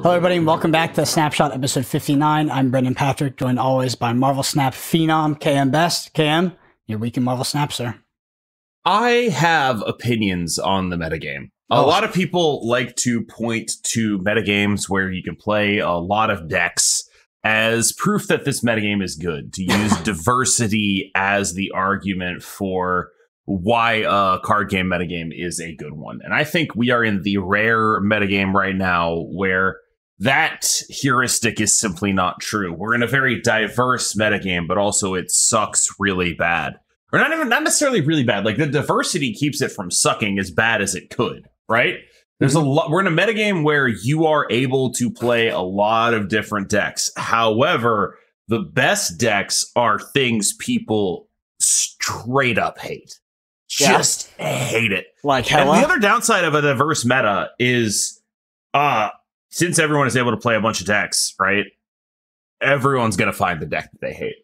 Hello, everybody, and welcome back to Snapshot episode 59. I'm Brendan Patrick, joined always by Marvel Snap Phenom, KM Best. KM, your week in Marvel Snap, sir. I have opinions on the metagame. A lot of people like to point to metagames where you can play a lot of decks as proof that this metagame is good, to use diversity as the argument for why a card game metagame is a good one. And I think we are in the rare metagame right now where that heuristic is simply not true. We're in a very diverse metagame, but also it sucks really bad. Or not necessarily really bad. Like, the diversity keeps it from sucking as bad as it could, right? There's a lot. We're in a metagame where you are able to play a lot of different decks. However, the best decks are things people straight up hate. Just hate it. Like Hela? And the other downside of a diverse meta is, since everyone is able to play a bunch of decks, right? Everyone's going to find the deck that they hate.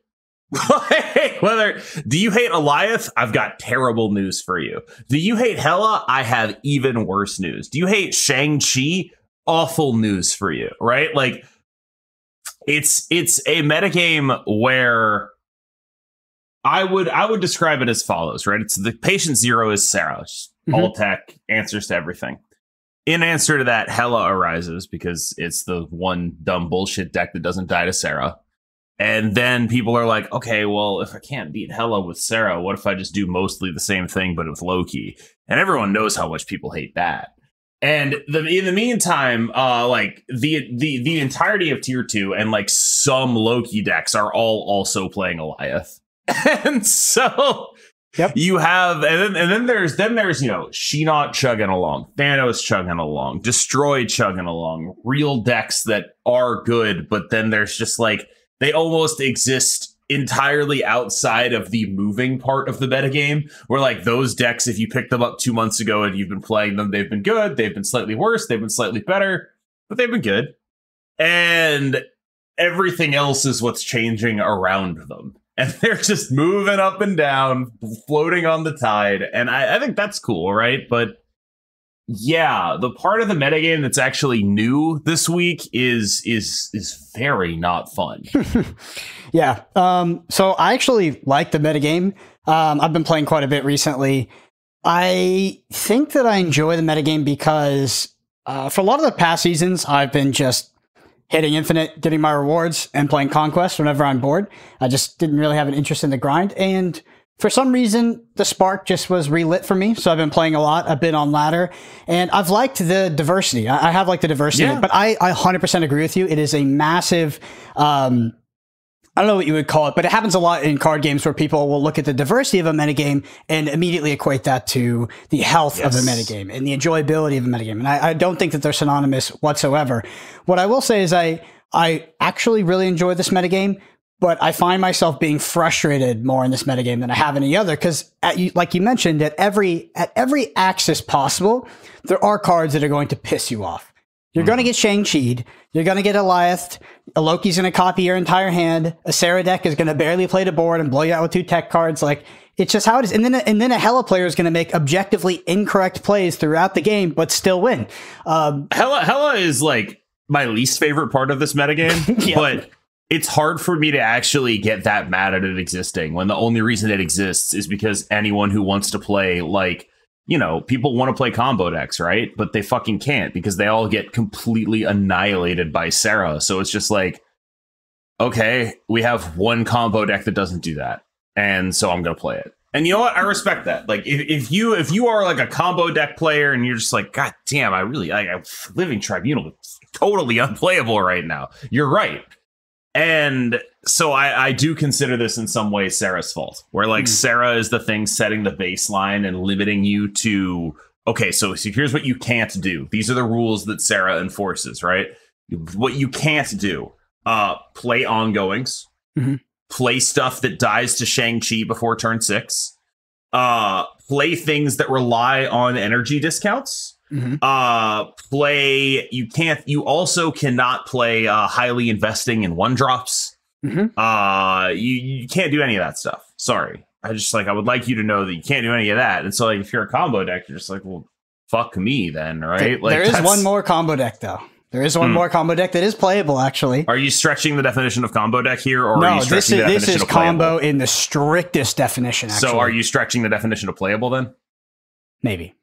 Do you hate Eliath? I've got terrible news for you. Do you hate Hela? I have even worse news. Do you hate Shang-Chi? Awful news for you, right? Like, it's a metagame where I would describe it as follows, right? It's the patient zero is Sarah. All tech, answers to everything. In answer to that, Hela arises because it's the one dumb bullshit deck that doesn't die to Sarah. And then people are like, okay, well, if I can't beat Hela with Sarah, what if I just do mostly the same thing, but with Loki? And everyone knows how much people hate that. And in the meantime, like the entirety of tier 2 and like some Loki decks are all also playing Eliath. And so you have, and then there's you know, Shinnok chugging along, Thanos chugging along, Destroy chugging along, real decks that are good, but then there's just like, they almost exist entirely outside of the moving part of the metagame, where like those decks, if you picked them up 2 months ago and you've been playing them, they've been good, they've been slightly worse, they've been slightly better, but they've been good. And everything else is what's changing around them. And they're just moving up and down, floating on the tide. And I think that's cool, right? But yeah, the part of the metagame that's actually new this week is very not fun. Yeah. So I actually like the metagame. I've been playing quite a bit recently. I think that I enjoy the metagame because for a lot of the past seasons, I've been just hitting Infinite, getting my rewards, and playing Conquest whenever I'm bored. I just didn't really have an interest in the grind. And for some reason, the spark just was relit for me. So I've been playing a lot. I've been on ladder. And I've liked the diversity. I have liked the diversity. Yeah. But I 100% agree with you. It is a massive, I don't know what you would call it, but it happens a lot in card games where people will look at the diversity of a metagame and immediately equate that to the health of the metagame and the enjoyability of a metagame. And I don't think that they're synonymous whatsoever. What I will say is I actually really enjoy this metagame, but I find myself being frustrated more in this metagame than I have any other, because like you mentioned, at every axis possible, there are cards that are going to piss you off. You're going to get Shang-Chi'd. You're going to get Eliath. A Loki's going to copy your entire hand. A Sarah deck is going to barely play the board and blow you out with 2 tech cards. Like, it's just how it is. And then a Hela player is going to make objectively incorrect plays throughout the game, but still win. Hela is like my least favorite part of this metagame, but it's hard for me to actually get that mad at it existing when the only reason it exists is because anyone who wants to play, like, you know, people want to play combo decks, right? But they fucking can't because they all get completely annihilated by Sarah. So it's just like, okay, we have one combo deck that doesn't do that. And so I'm going to play it. And you know what? I respect that. Like, if you are like a combo deck player and you're just like, God damn, Living Tribunal is totally unplayable right now. You're right. And so I do consider this in some way Sarah's fault, where like Sarah is the thing setting the baseline and limiting you to, okay, so here's what you can't do. These are the rules that Sarah enforces, right? What you can't do, play ongoings, play stuff that dies to Shang-Chi before turn 6, play things that rely on energy discounts. You also cannot play highly investing in 1-drops. You can't do any of that stuff. Sorry. I would like you to know that you can't do any of that. And so like if you're a combo deck, you're just like, well, fuck me then, right? There is one more combo deck though. There is one more combo deck that is playable, actually. Are you stretching the definition of combo deck here, or are No, you stretching the definition this is of playable? combo in the strictest definition, actually. So are you stretching the definition of playable then? Maybe.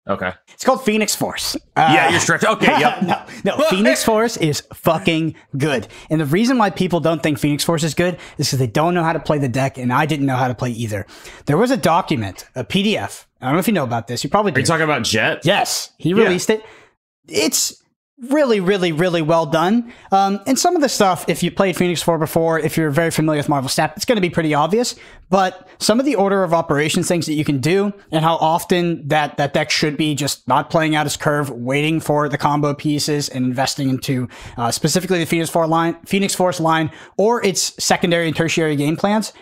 Okay. It's called Phoenix Force. Yeah, you're stretching. Okay, yep. No, Phoenix Force is fucking good. And the reason why people don't think Phoenix Force is good is because they don't know how to play the deck, and I didn't know how to play either. There was a document, a PDF. I don't know if you know about this. You probably do. Are you talking about Jet? Yes, he released it. It's really, really, really well done. And some of the stuff, if you played Phoenix 4 before, if you're very familiar with Marvel Snap, it's going to be pretty obvious. But some of the order of operations things that you can do, and how often that deck should be just not playing out its curve, waiting for the combo pieces and investing into specifically the Phoenix Force line, or its secondary and tertiary game plans,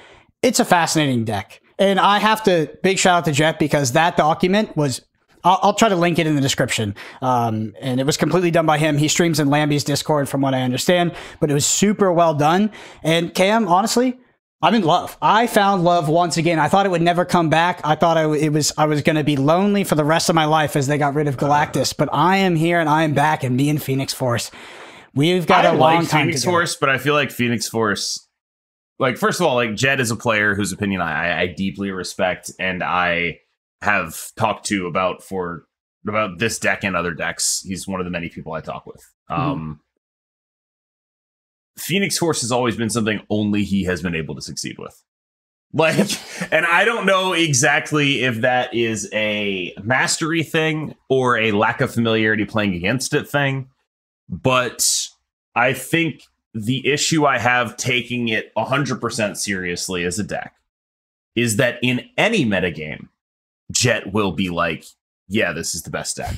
it's a fascinating deck. And I have to big shout out to Jet, because that document was, I'll try to link it in the description. And it was completely done by him. He streams in Lambie's Discord from what I understand, but it was super well done. And Cam, honestly, I'm in love. I found love once again. I thought it would never come back. I thought I was going to be lonely for the rest of my life as they got rid of Galactus, but I am here and I am back, and me and Phoenix Force, we've got a long time Phoenix together. Force, but I feel like Phoenix Force, like, first of all, like, Jed is a player whose opinion I deeply respect, and I have talked to about this deck and other decks. He's one of the many people I talk with. Phoenix Force has always been something only he has been able to succeed with. Like, and I don't know exactly if that is a mastery thing or a lack of familiarity playing against it thing, but I think the issue I have taking it 100% seriously as a deck is that in any metagame, Jet will be like, yeah, this is the best deck.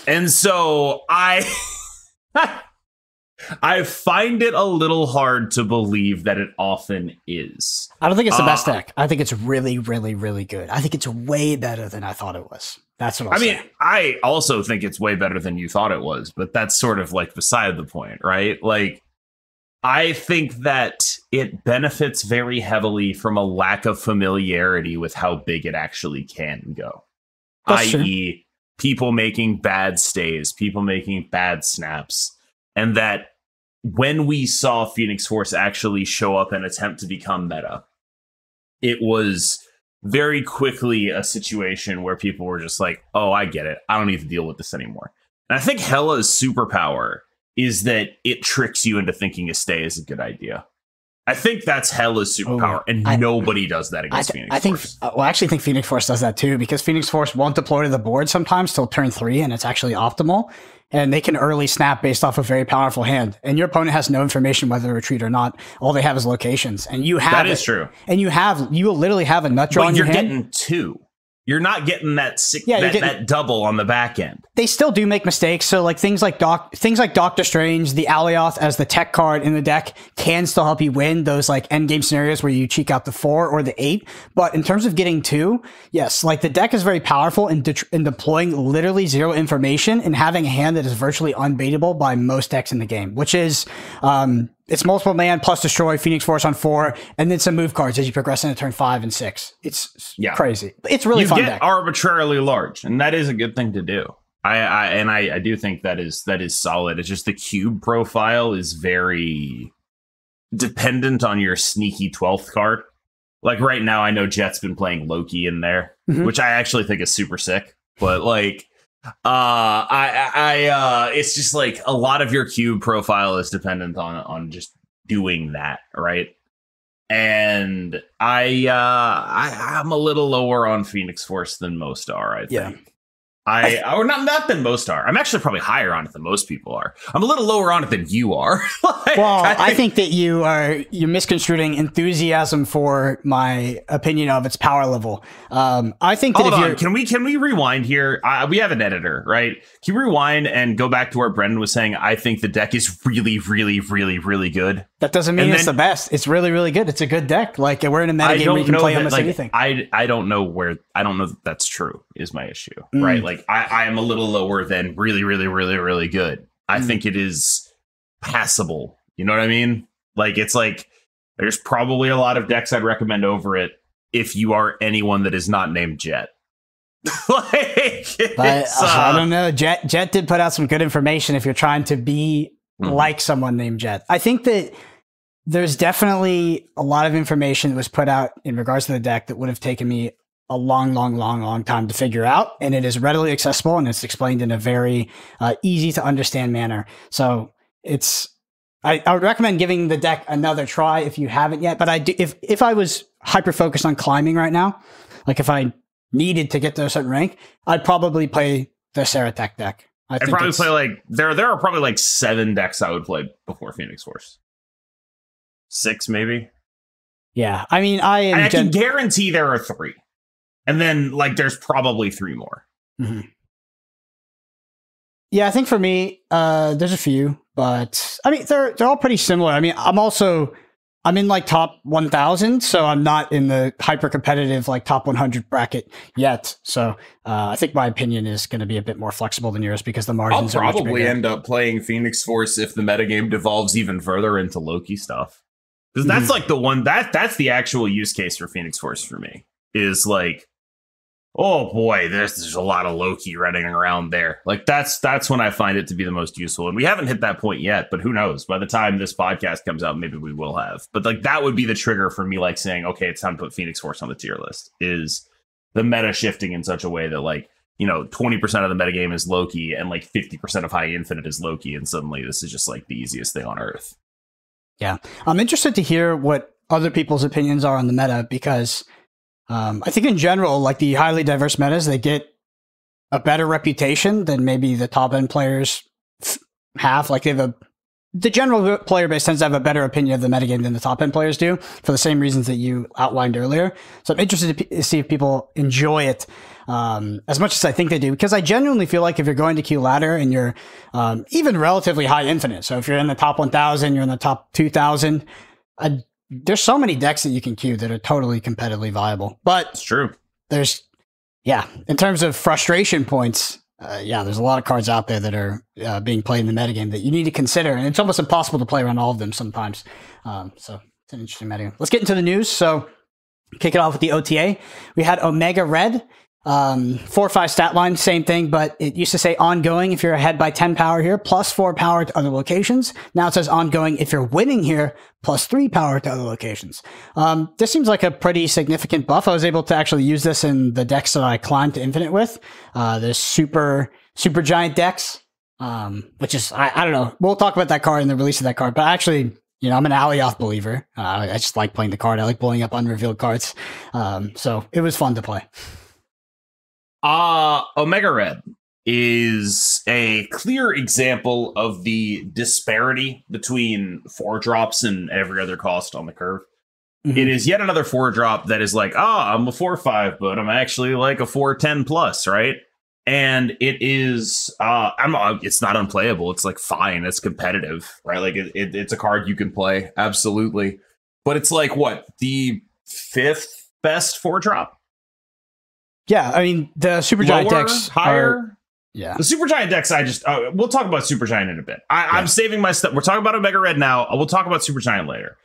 And so I find it a little hard to believe that it often is. I don't think it's the best deck. I think it's really, really, really good. I think it's way better than I thought it was. That's what I'll say. I mean, I also think it's way better than you thought it was, but that's sort of like beside the point, right? Like, I think that it benefits very heavily from a lack of familiarity with how big it actually can go. I.e., people making bad stays, people making bad snaps, and that when we saw Phoenix Force actually show up and attempt to become meta, it was very quickly a situation where people were just like, oh, I get it. I don't need to deal with this anymore. And I think Hela's superpower is that it tricks you into thinking a stay is a good idea. I think that's Hela's superpower, and nobody does that against Phoenix Force. I actually think Phoenix Force does that too, because Phoenix Force won't deploy to the board sometimes till turn 3, and it's actually optimal. And they can early snap based off a very powerful hand. And your opponent has no information whether to retreat or not. All they have is locations. And you have that is true. And you will literally have a nut draw in your hand. You're getting 2. You're not getting that that double on the back end. They still do make mistakes. So like things like Doctor Strange, the Alioth as the tech card in the deck can still help you win those like end game scenarios where you cheek out the 4 or the 8. But in terms of getting 2, yes, like the deck is very powerful in deploying literally 0 information and having a hand that is virtually unbeatable by most decks in the game, which is it's multiple man plus destroy, Phoenix Force on 4, and then some move cards as you progress into turn 5 and 6. It's crazy. It's really fun deck. Arbitrarily large, and that is a good thing to do. I do think that is solid. It's just the cube profile is very dependent on your sneaky 12th card. Like right now, I know Jet's been playing Loki in there, which I actually think is super sick. But like, it's just like a lot of your cube profile is dependent on just doing that, right? And I'm a little lower on Phoenix Force than most are, I think. Or not than most are. I'm actually probably higher on it than most people are. I'm a little lower on it than you are. I think that you're misconstruing enthusiasm for my opinion of its power level. I think that Hold on. Can we rewind here? We have an editor, right? Can you rewind and go back to where Brendan was saying, I think the deck is really, really, really, really good. That doesn't mean it's the best. It's really, really good. It's a good deck. Like we're in a metagame where you can play almost anything. I don't know that that's true is my issue, right? Like I am a little lower than really, really, really, really good. I think it is passable. You know what I mean? Like it's like there's probably a lot of decks I'd recommend over it if you are anyone that is not named Jet. But I don't know. Jet did put out some good information if you're trying to be like someone named Jet. I think that there's definitely a lot of information that was put out in regards to the deck that would have taken me a long time to figure out, and it is readily accessible and it's explained in a very easy to understand manner. So I would recommend giving the deck another try if you haven't yet. But if I was hyper focused on climbing right now, like if I needed to get to a certain rank, I'd probably play the Seratek deck. I'd probably play like there are probably like 7 decks I would play before Phoenix Force. 6 maybe. Yeah, I mean, I can guarantee there are 3, and then like there's probably 3 more. Mm-hmm. Yeah, I think for me, there's a few, but I mean they're all pretty similar. I mean, I'm in like top 1,000, so I'm not in the hyper competitive like top 100 bracket yet. So I think my opinion is going to be a bit more flexible than yours because the margins I'll are probably end up playing Phoenix Force if the metagame devolves even further into Loki stuff. Because that's like the one that's the actual use case for Phoenix Force for me is like, oh boy, there's a lot of Loki running around there. Like that's when I find it to be the most useful. And we haven't hit that point yet, but who knows? By the time this podcast comes out, maybe we will have. But like that would be the trigger for me, like saying, okay, it's time to put Phoenix Force on the tier list. Is the meta shifting in such a way that like, 20% of the metagame is Loki and like 50% of High Infinite is Loki, and suddenly this is just like the easiest thing on earth. Yeah, I'm interested to hear what other people's opinions are on the meta because I think in general, like the highly diverse metas, they get a better reputation than maybe the top end players have. Like the general player base tends to have a better opinion of the metagame than the top end players do for the same reasons that you outlined earlier. So I'm interested to see if people enjoy it as much as I think they do, because I genuinely feel like if you're going to queue ladder and you're even relatively high infinite, so if you're in the top 1,000, you're in the top 2,000, there's so many decks that you can queue that are totally competitively viable. But it's true. In terms of frustration points, there's a lot of cards out there that are being played in the metagame that you need to consider, and it's almost impossible to play around all of them sometimes. So it's an interesting metagame. Let's get into the news. So kick it off with the OTA. We had Omega Red. 4/5 stat line, same thing, but it used to say ongoing if you're ahead by 10 power here, plus 4 power to other locations. Now it says ongoing if you're winning here, plus 3 power to other locations. This seems like a pretty significant buff. I was able to actually use this in the decks that I climbed to infinite with. There's super giant decks, which is, I don't know. We'll talk about that card and the release of that card, but actually, I'm an Alioth believer. I just like playing the card. I like blowing up unrevealed cards. So it was fun to play. Omega Red is a clear example of the disparity between 4-drops and every other cost on the curve. Mm-hmm. It is yet another 4-drop that is like, I'm a 4/5, but I'm actually like a 4/10 plus, right? And it is, it's not unplayable. It's like fine. It's competitive, right? Like it's a card you can play, absolutely. But it's like what, the 5th best 4-drop? Yeah, I mean, the Supergiant decks higher. Yeah. The Supergiant decks, we'll talk about Supergiant in a bit. I'm saving my stuff. We're talking about Omega Red now. We'll talk about Supergiant later.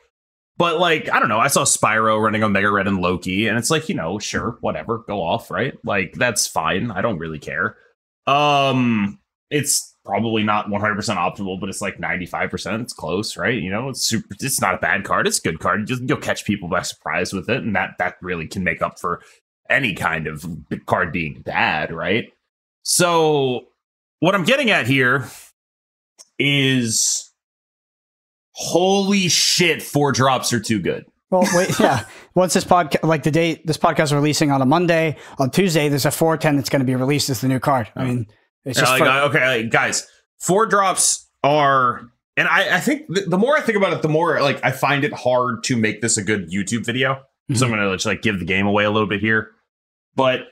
But like, I don't know. I saw Spyro running Omega Red and Loki, and it's like, sure, whatever, go off, right? Like, that's fine. I don't really care. It's probably not 100% optimal, but it's like 95%. It's close, right? It's not a bad card. It's a good card. You'll catch people by surprise with it, and that really can make up for any kind of card being bad, right? So what I'm getting at here is holy shit, 4-drops are too good. Well, wait, yeah. Once this podcast, like the day this podcast is releasing on a Monday, on Tuesday, there's a 4/10 that's going to be released as the new card. I mean, it's just guys, 4-drops are, and I think the more I think about it, the more like I find it hard to make this a good YouTube video. Mm-hmm. So I'm going to just like give the game away a little bit here. But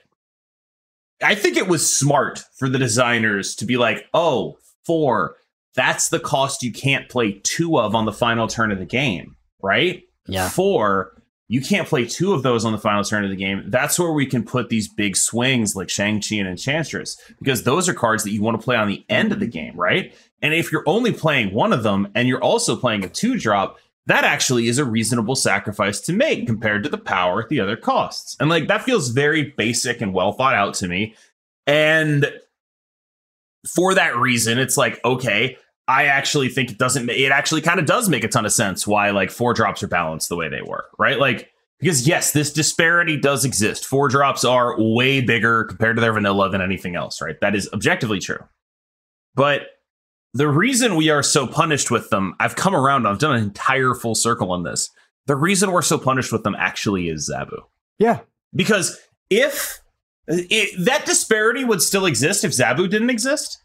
I think it was smart for the designers to be like, 4, that's the cost you can't play 2 of on the final turn of the game, right? Yeah. 4, you can't play 2 of those on the final turn of the game. That's where we can put these big swings like Shang-Chi and Enchantress, because those are cards that you want to play on the end of the game, right? And if you're only playing one of them and you're also playing a 2-drop, that actually is a reasonable sacrifice to make compared to the power at the other costs. And like, that feels very basic and well thought out to me. And for that reason, it's like, okay, I actually think it actually kind of does make a ton of sense why like 4-drops are balanced the way they were, right? Like, because yes, this disparity does exist. 4-drops are way bigger compared to their vanilla than anything else, right? That is objectively true. But the reason we are so punished with them, I've come around, I've done an entire full circle on this. The reason we're so punished with them actually is Zabu. Yeah. Because if that disparity would still exist if Zabu didn't exist,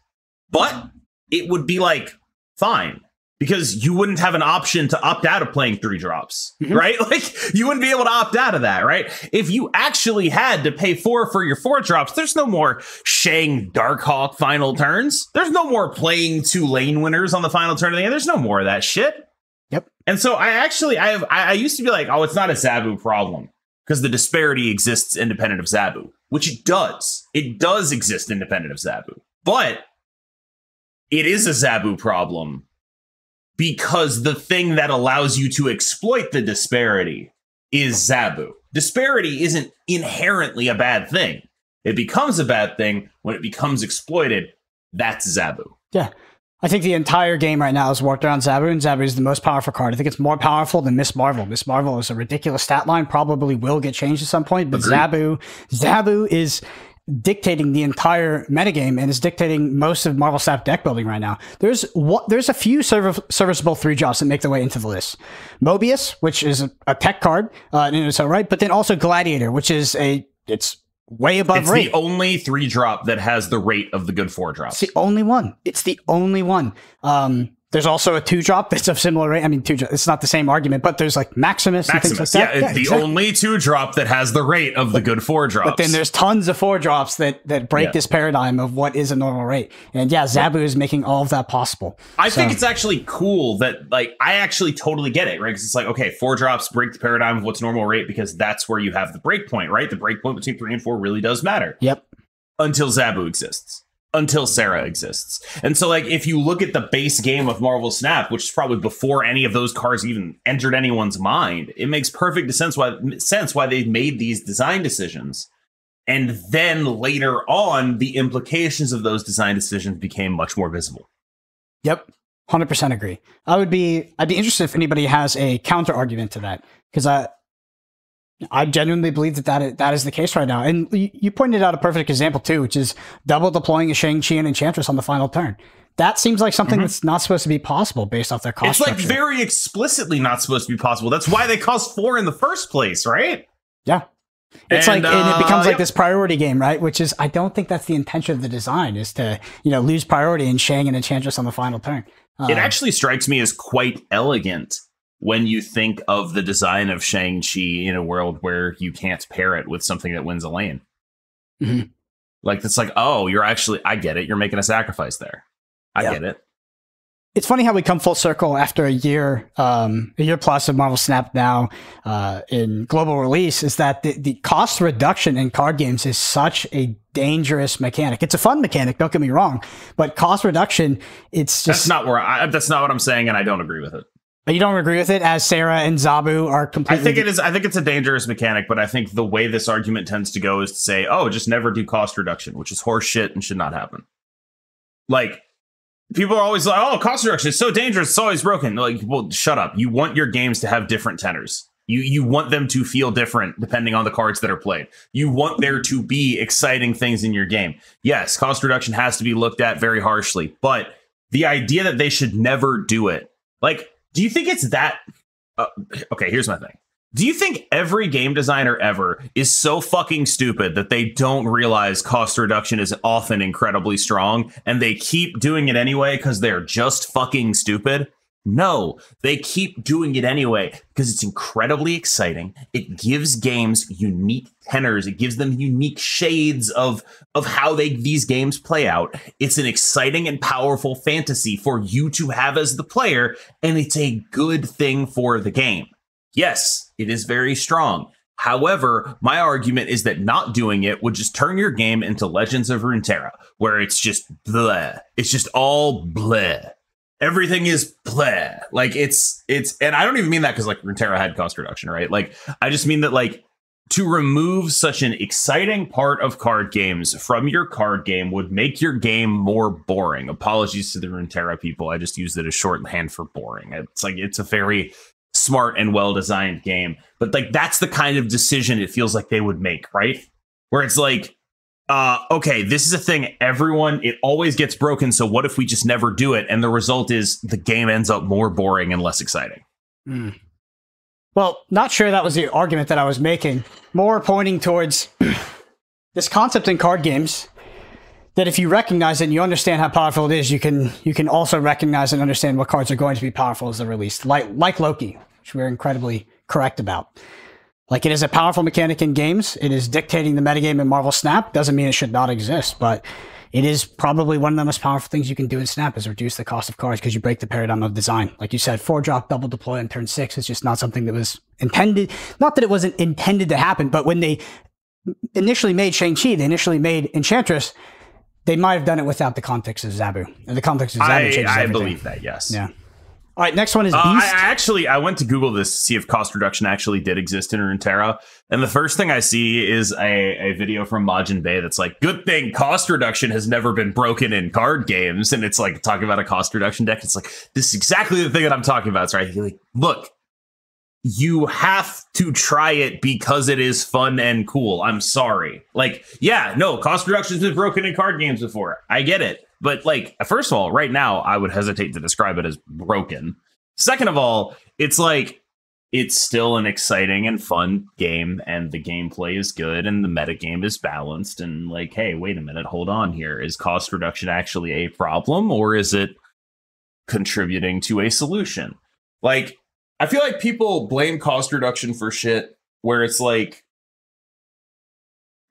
but it would be like, fine. Because you wouldn't have an option to opt out of playing 3-drops, right? Like, you wouldn't be able to opt out of that, right? If you actually had to pay 4 for your 4-drops, there's no more Shang Darkhawk final turns. There's no more playing 2 lane winners on the final turn of the game. There's no more of that shit. Yep. And so I used to be like, oh, it's not a Zabu problem because the disparity exists independent of Zabu, which it does. It does exist independent of Zabu, but it is a Zabu problem. Because the thing that allows you to exploit the disparity is Zabu. Disparity isn't inherently a bad thing. It becomes a bad thing when it becomes exploited. That's Zabu. Yeah. I think the entire game right now is worked around Zabu, and Zabu is the most powerful card. I think it's more powerful than Miss Marvel. Miss Marvel is a ridiculous stat line, probably will get changed at some point, but Zabu is dictating the entire metagame and is dictating most of Marvel Snap deck building right now. There's a few serviceable 3-drops that make their way into the list. Mobius, which is a tech card in its own right, but then also Gladiator, which is it's way above rate. It's the only 3-drop that has the rate of the good 4-drops. It's the only one. It's the only one. There's also a 2-drop that's of similar rate. I mean, it's not the same argument, but there's like Maximus and things like that. Yeah, the exactly. Only 2-drop that has the rate of the good 4-drops. But then there's tons of 4-drops that break this paradigm of what is a normal rate. And yeah, Zabu is making all of that possible. I think it's actually cool that, like, I actually totally get it, right? Because it's like, okay, 4-drops break the paradigm of what's normal rate because that's where you have the break point, right? The break point between 3 and 4 really does matter. Yep. Until Zabu exists. Until Sarah exists. And so, like, if you look at the base game of Marvel Snap, which is probably before any of those cards even entered anyone's mind, it makes perfect sense why they made these design decisions. And then later on, the implications of those design decisions became much more visible. Yep. 100% agree. I'd be interested if anybody has a counter argument to that, because I genuinely believe that is the case right now. And you pointed out a perfect example too, which is double deploying a Shang-Chi and Enchantress on the final turn. That seems like something that's not supposed to be possible based off their cost structure. It's like very explicitly not supposed to be possible. That's why they cost 4 in the first place, right? Yeah. It's and it becomes like this priority game, right? Which is, I don't think that's the intention of the design, is to, lose priority in Shang and Enchantress on the final turn. It actually strikes me as quite elegant when you think of the design of Shang-Chi in a world where you can't pair it with something that wins a lane. Mm-hmm. Like, it's like, oh, I get it. You're making a sacrifice there. I get it. It's funny how we come full circle after a year plus of Marvel Snap now in global release, is that the cost reduction in card games is such a dangerous mechanic. It's a fun mechanic, don't get me wrong, but cost reduction, it's just... That's not what I'm saying, and I don't agree with it. You don't agree with it, as Sarah and Zabu are completely... I think it's a dangerous mechanic, but I think the way this argument tends to go is to say, oh, just never do cost reduction, which is horse shit and should not happen. Like, people are always like, oh, cost reduction is so dangerous, it's always broken. Like, well, shut up. You want your games to have different tenors. You want them to feel different depending on the cards that are played. You want there to be exciting things in your game. Yes, cost reduction has to be looked at very harshly, but the idea that they should never do it, like... Do you think it's that... okay, here's my thing. Do you think every game designer ever is so fucking stupid that they don't realize cost reduction is often incredibly strong and they keep doing it anyway because they're just fucking stupid? No, they keep doing it anyway because it's incredibly exciting. It gives games unique tenors. It gives them unique shades of how these games play out. It's an exciting and powerful fantasy for you to have as the player, and it's a good thing for the game. Yes, it is very strong. However, my argument is that not doing it would just turn your game into Legends of Runeterra, where it's just bleh. It's just all bleh. everything is bleh. Like it's, and I don't even mean that because like Runeterra had cost reduction, right? Like I just mean that like to remove such an exciting part of card games from your card game would make your game more boring. Apologies to the Runeterra people. I just used it as shorthand for boring. It's like, it's a very smart and well-designed game, but like that's the kind of decision it feels like they would make, right? Where it's like, okay, this is a thing it always gets broken, so what if we just never do it? And the result is the game ends up more boring and less exciting. Well, not sure that was the argument that I was making. More pointing towards this concept in card games that if you recognize it and you understand how powerful it is, you can also recognize and understand what cards are going to be powerful as they're released. Like Loki, which we're incredibly correct about. Like, it is a powerful mechanic in games. It is dictating the metagame in Marvel Snap. Doesn't mean it should not exist, but it is probably one of the most powerful things you can do in Snap is reduce the cost of cards because you break the paradigm of design. Like you said, 4-drop double deploy on turn 6 is just not something that was intended. Not that it wasn't intended to happen, but when they initially made Shang-Chi, they initially made Enchantress, they might have done it without the context of Zabu. And the context of Zabu changes everything. I believe that, yes. Yeah. All right, next one is Beast. I went to Google this to see if cost reduction actually did exist in Runeterra, and the first thing I see is a video from Majin Bay that's like, good thing cost reduction has never been broken in card games, and it's like talking about a cost reduction deck. It's like, this is exactly the thing that I'm talking about. It's right. You're like, look, you have to try it because it is fun and cool. I'm sorry. Like, yeah, no, cost reduction has been broken in card games before. I get it. But like, first of all, right now, I would hesitate to describe it as broken. Second of all, it's like, it's still an exciting and fun game, and the gameplay is good, and the metagame is balanced. And like, hey, wait a minute, hold on here. Is cost reduction actually a problem, or is it contributing to a solution? Like, I feel like people blame cost reduction for shit where it's like,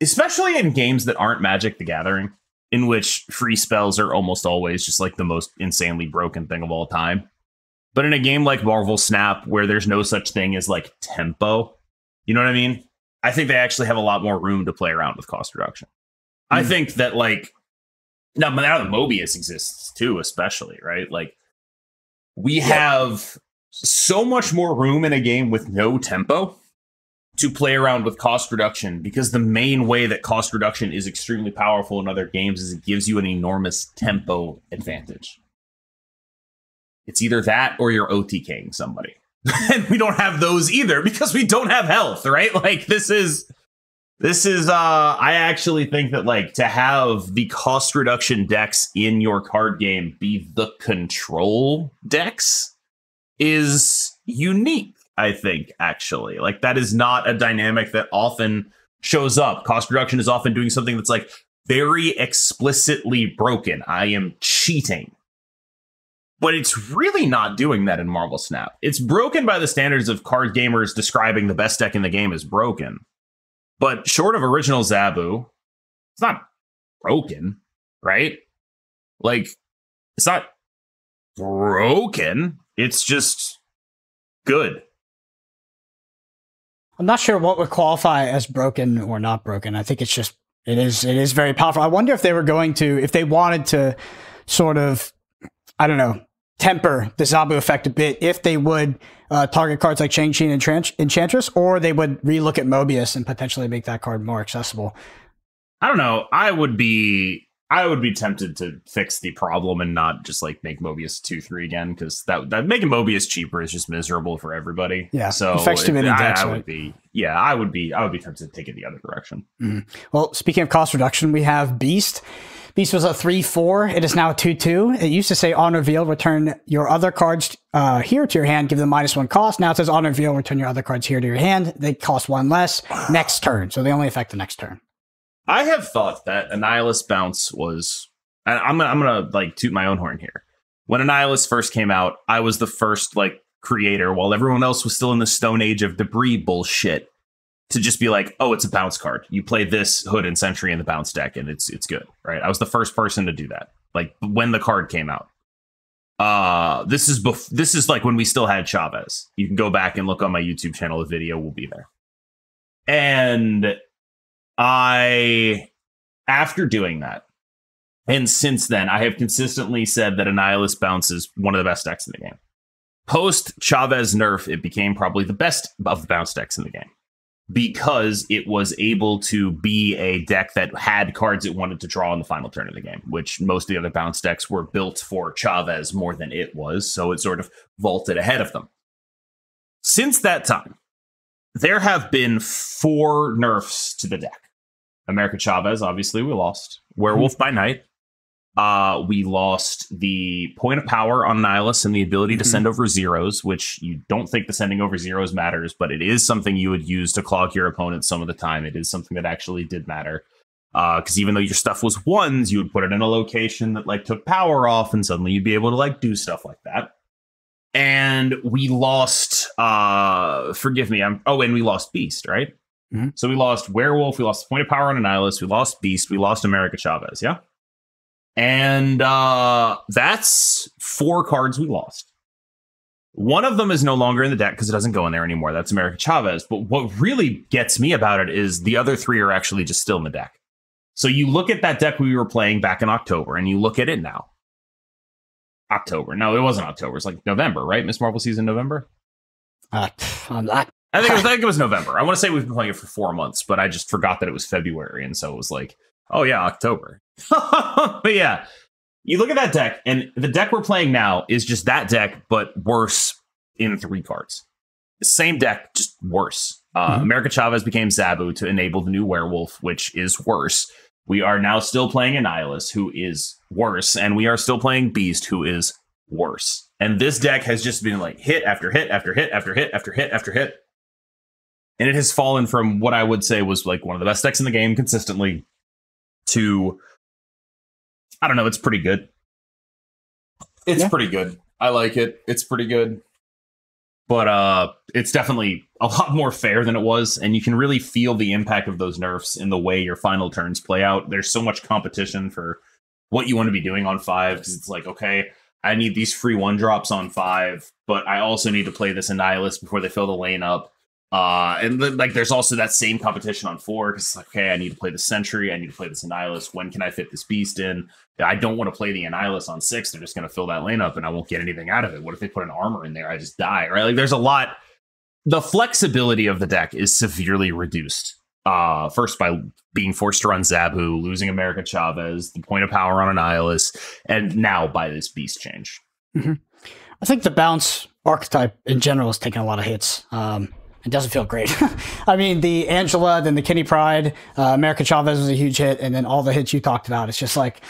especially in games that aren't Magic the Gathering, in which free spells are almost always just like the most insanely broken thing of all time. But in a game like Marvel Snap, where there's no such thing as like tempo, you know what I mean? I think they actually have a lot more room to play around with cost reduction. I think that like, now that Mobius exists too, especially, right? Like, we have so much more room in a game with no tempo to play around with cost reduction, because the main way that cost reduction is extremely powerful in other games is it gives you an enormous tempo advantage. It's either that or you're OTKing somebody. And we don't have those either because we don't have health, right? Like, this is I actually think that like to have the cost reduction decks in your card game be the control decks is unique. I think, actually, like, that is not a dynamic that often shows up. Cost reduction is often doing something that's like very explicitly broken. I am cheating. But it's really not doing that in Marvel Snap. It's broken by the standards of card gamers describing the best deck in the game as broken. But short of original Zabu, it's not broken, right? Like, it's not broken. It's just good. I'm not sure what would qualify as broken or not broken. I think it's just, it is very powerful. I wonder if they wanted to sort of, I don't know, temper the Zabu effect a bit, if they would target cards like Shang-Chi and Enchantress, or they would relook at Mobius and potentially make that card more accessible. I don't know. I would be tempted to fix the problem and not just like make Mobius 2/3 again, because that making Mobius cheaper is just miserable for everybody. Yeah, so affects too many decks, I would be tempted to take it the other direction. Mm-hmm. Well, speaking of cost reduction, we have Beast. Beast was a 3/4. It is now a 2/2. It used to say on reveal, return your other cards here to your hand, give them -1 cost. Now it says on reveal, return your other cards here to your hand. They cost 1 less next turn, so they only affect the next turn. I have thought that Annihilus Bounce was, and I'm gonna like toot my own horn here. When Annihilus first came out, I was the first like creator, while everyone else was still in the Stone Age of debris bullshit, to just be like, oh, it's a bounce card. You play this Hood and Sentry in the bounce deck, and it's good, right? I was the first person to do that, like when the card came out. This is like when we still had Chavez. You can go back and look on my YouTube channel. The video will be there. And after doing that, And since then, I have consistently said that Annihilus Bounce is one of the best decks in the game. Post Chavez nerf, it became probably the best of the bounce decks in the game because it was able to be a deck that had cards it wanted to draw in the final turn of the game, which most of the other bounce decks were built for Chavez more than it was. So it sort of vaulted ahead of them. Since that time, there have been 4 nerfs to the deck. America Chavez, obviously, we lost. Werewolf by Night. We lost the point of power on Annihilus and the ability to send over zeros, which you don't think the sending over zeros matters, but it is something you would use to clog your opponent some of the time. It is something that actually did matter. Because even though your stuff was 1s, you would put it in a location that like took power off, and suddenly you'd be able to like do stuff like that. And we lost, forgive me, and we lost Beast, right? Mm-hmm. So we lost Werewolf, we lost the point of power on Annihilus, we lost Beast, we lost America Chavez, yeah? And that's 4 cards we lost. One of them is no longer in the deck because it doesn't go in there anymore. That's America Chavez. But what really gets me about it is the other 3 are actually just still in the deck. So you look at that deck we were playing back in October, and you look at it now. October. No, it wasn't October. It's like November, right? Miss Marvel season November? I'm not. I think it was November. I want to say we've been playing it for 4 months, but I just forgot that it was February. And so it was like, oh, yeah, October. But yeah, you look at that deck, and the deck we're playing now is just that deck, but worse in 3 cards. Same deck, just worse. America Chavez became Zabu to enable the new Werewolf, which is worse. We are now still playing Annihilus, who is worse, and we are still playing Beast, who is worse. And this deck has just been like hit after hit after hit after hit after hit after hit. And it has fallen from what I would say was like one of the best decks in the game consistently to, I don't know, it's pretty good. It's pretty good. I like it. It's pretty good. But it's definitely a lot more fair than it was. And you can really feel the impact of those nerfs in the way your final turns play out. There's so much competition for what you want to be doing on 5. Because it's like, okay, I need these free 1-drops on 5. But I also need to play this Annihilus before they fill the lane up. And then, like, there's also that same competition on 4 because it's like, okay, I need to play the Sentry, I need to play this Annihilus. When can I fit this Beast in? I don't want to play the Annihilus on 6. They're just going to fill that lane up, and I won't get anything out of it. What if they put an armor in there? I just die, right? Like, there's a lot. The flexibility of the deck is severely reduced. First by being forced to run Zabu, losing America Chavez, the point of power on Annihilus, and now by this Beast change. Mm-hmm. I think the bounce archetype in general is taking a lot of hits. It doesn't feel great. I mean, the Angela, then the Kenny Pride, America Chavez was a huge hit, and then all the hits you talked about. It's just like,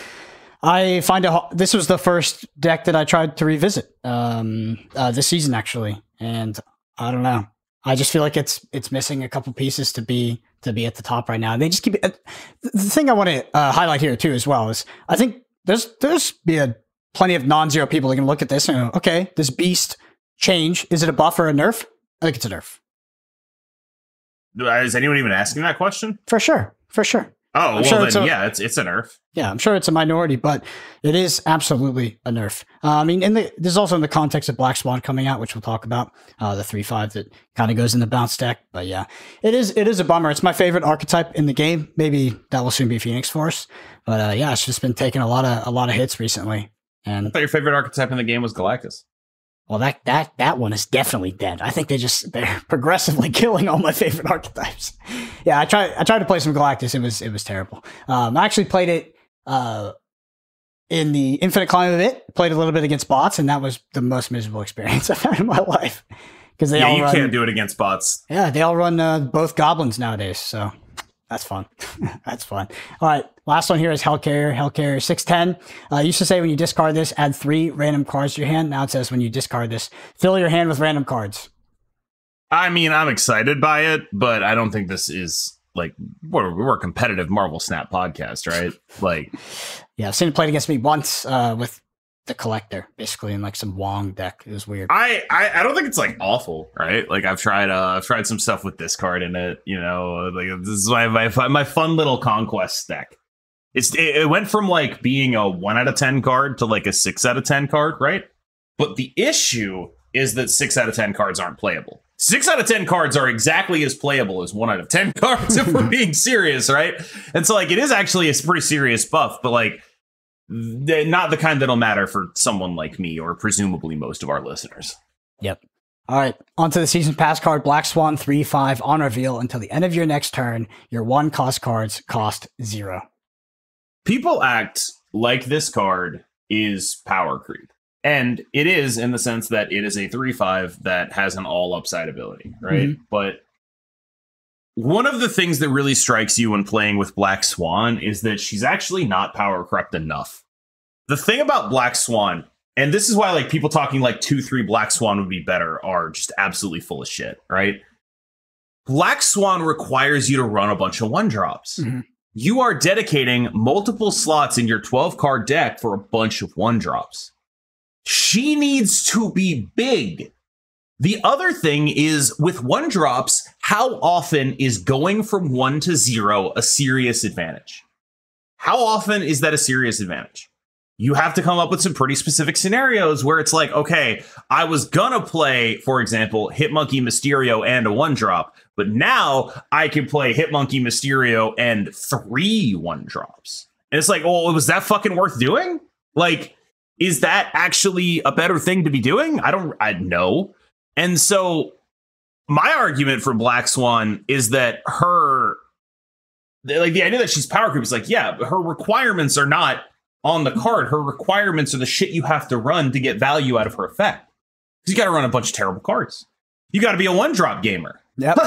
I find this was the first deck that I tried to revisit this season, actually. And I don't know. I just feel like it's missing a couple pieces to be at the top right now. And they just keep it. The thing I want to highlight here, too, as well, is I think there's plenty of non-zero people that can look at this and go, okay, this Beast change, is it a buff or a nerf? I think it's a nerf. Is anyone even asking that question? For sure. Oh, well, sure then, yeah, it's a nerf. Yeah, I'm sure it's a minority, but it is absolutely a nerf. I mean, there's also in the context of Black Swan coming out, which we'll talk about, the 3/5 that kind of goes in the bounce deck. But yeah, it is a bummer. It's my favorite archetype in the game. Maybe that will soon be Phoenix Force. But yeah, it's just been taking a lot of hits recently. And I thought your favorite archetype in the game was Galactus. Well, that one is definitely dead. I think they're progressively killing all my favorite archetypes. Yeah, I tried to play some Galactus. It was terrible. I actually played it in the Infinite Climb of it. Played a little bit against bots, and that was the most miserable experience I've had in my life. Because you can't do it against bots. Yeah, they all run both goblins nowadays, so that's fun. That's fun. All right, last one here is Hellcarrier. Hellcarrier 610. Used to say when you discard this, add 3 random cards to your hand. Now it says when you discard this, fill your hand with random cards. I mean, I'm excited by it, but I don't think this is like we're a competitive Marvel Snap podcast, right? Like, yeah, I've seen it played against me once with the Collector, basically, in like some Wong deck. It was weird. I don't think it's like awful, right? Like I've tried some stuff with this card in it, you know. Like this is my fun little Conquest deck. It went from like being a 1 out of 10 card to like a 6 out of 10 card, right? But the issue is that 6 out of 10 cards aren't playable. 6 out of 10 cards are exactly as playable as 1 out of 10 cards if we're being serious, right? And so like it is actually a pretty serious buff, but like not the kind that'll matter for someone like me or presumably most of our listeners. Yep. All right, on to the season pass card, Black Swan 3/5 on reveal until the end of your next turn. Your 1-cost cards cost 0. People act like this card is power creep. And it is in the sense that it is a 3/5 that has an all upside ability, right? Mm-hmm. But one of the things that really strikes you when playing with Black Swan is that she's actually not power crept enough. The thing about Black Swan, and this is why like people talking like 2/3 Black Swan would be better, are just absolutely full of shit, right? Black Swan requires you to run a bunch of 1-drops. Mm-hmm. You are dedicating multiple slots in your 12-card deck for a bunch of 1-drops. She needs to be big. The other thing is with 1-drops, how often is going from 1 to 0 a serious advantage? How often is that a serious advantage? You have to come up with some pretty specific scenarios where it's like, okay, I was gonna play, for example, Hitmonkey Mysterio and a 1-drop, but now I can play Hitmonkey Mysterio and 3 1-drops. And it's like, oh, was that fucking worth doing? Like, is that actually a better thing to be doing? I know. And so my argument for Black Swan is that the idea that she's power creep is like, yeah, her requirements are not on the card. Her requirements are the shit you have to run to get value out of her effect. Because you got to run a bunch of terrible cards. You got to be a 1-drop gamer. Yep.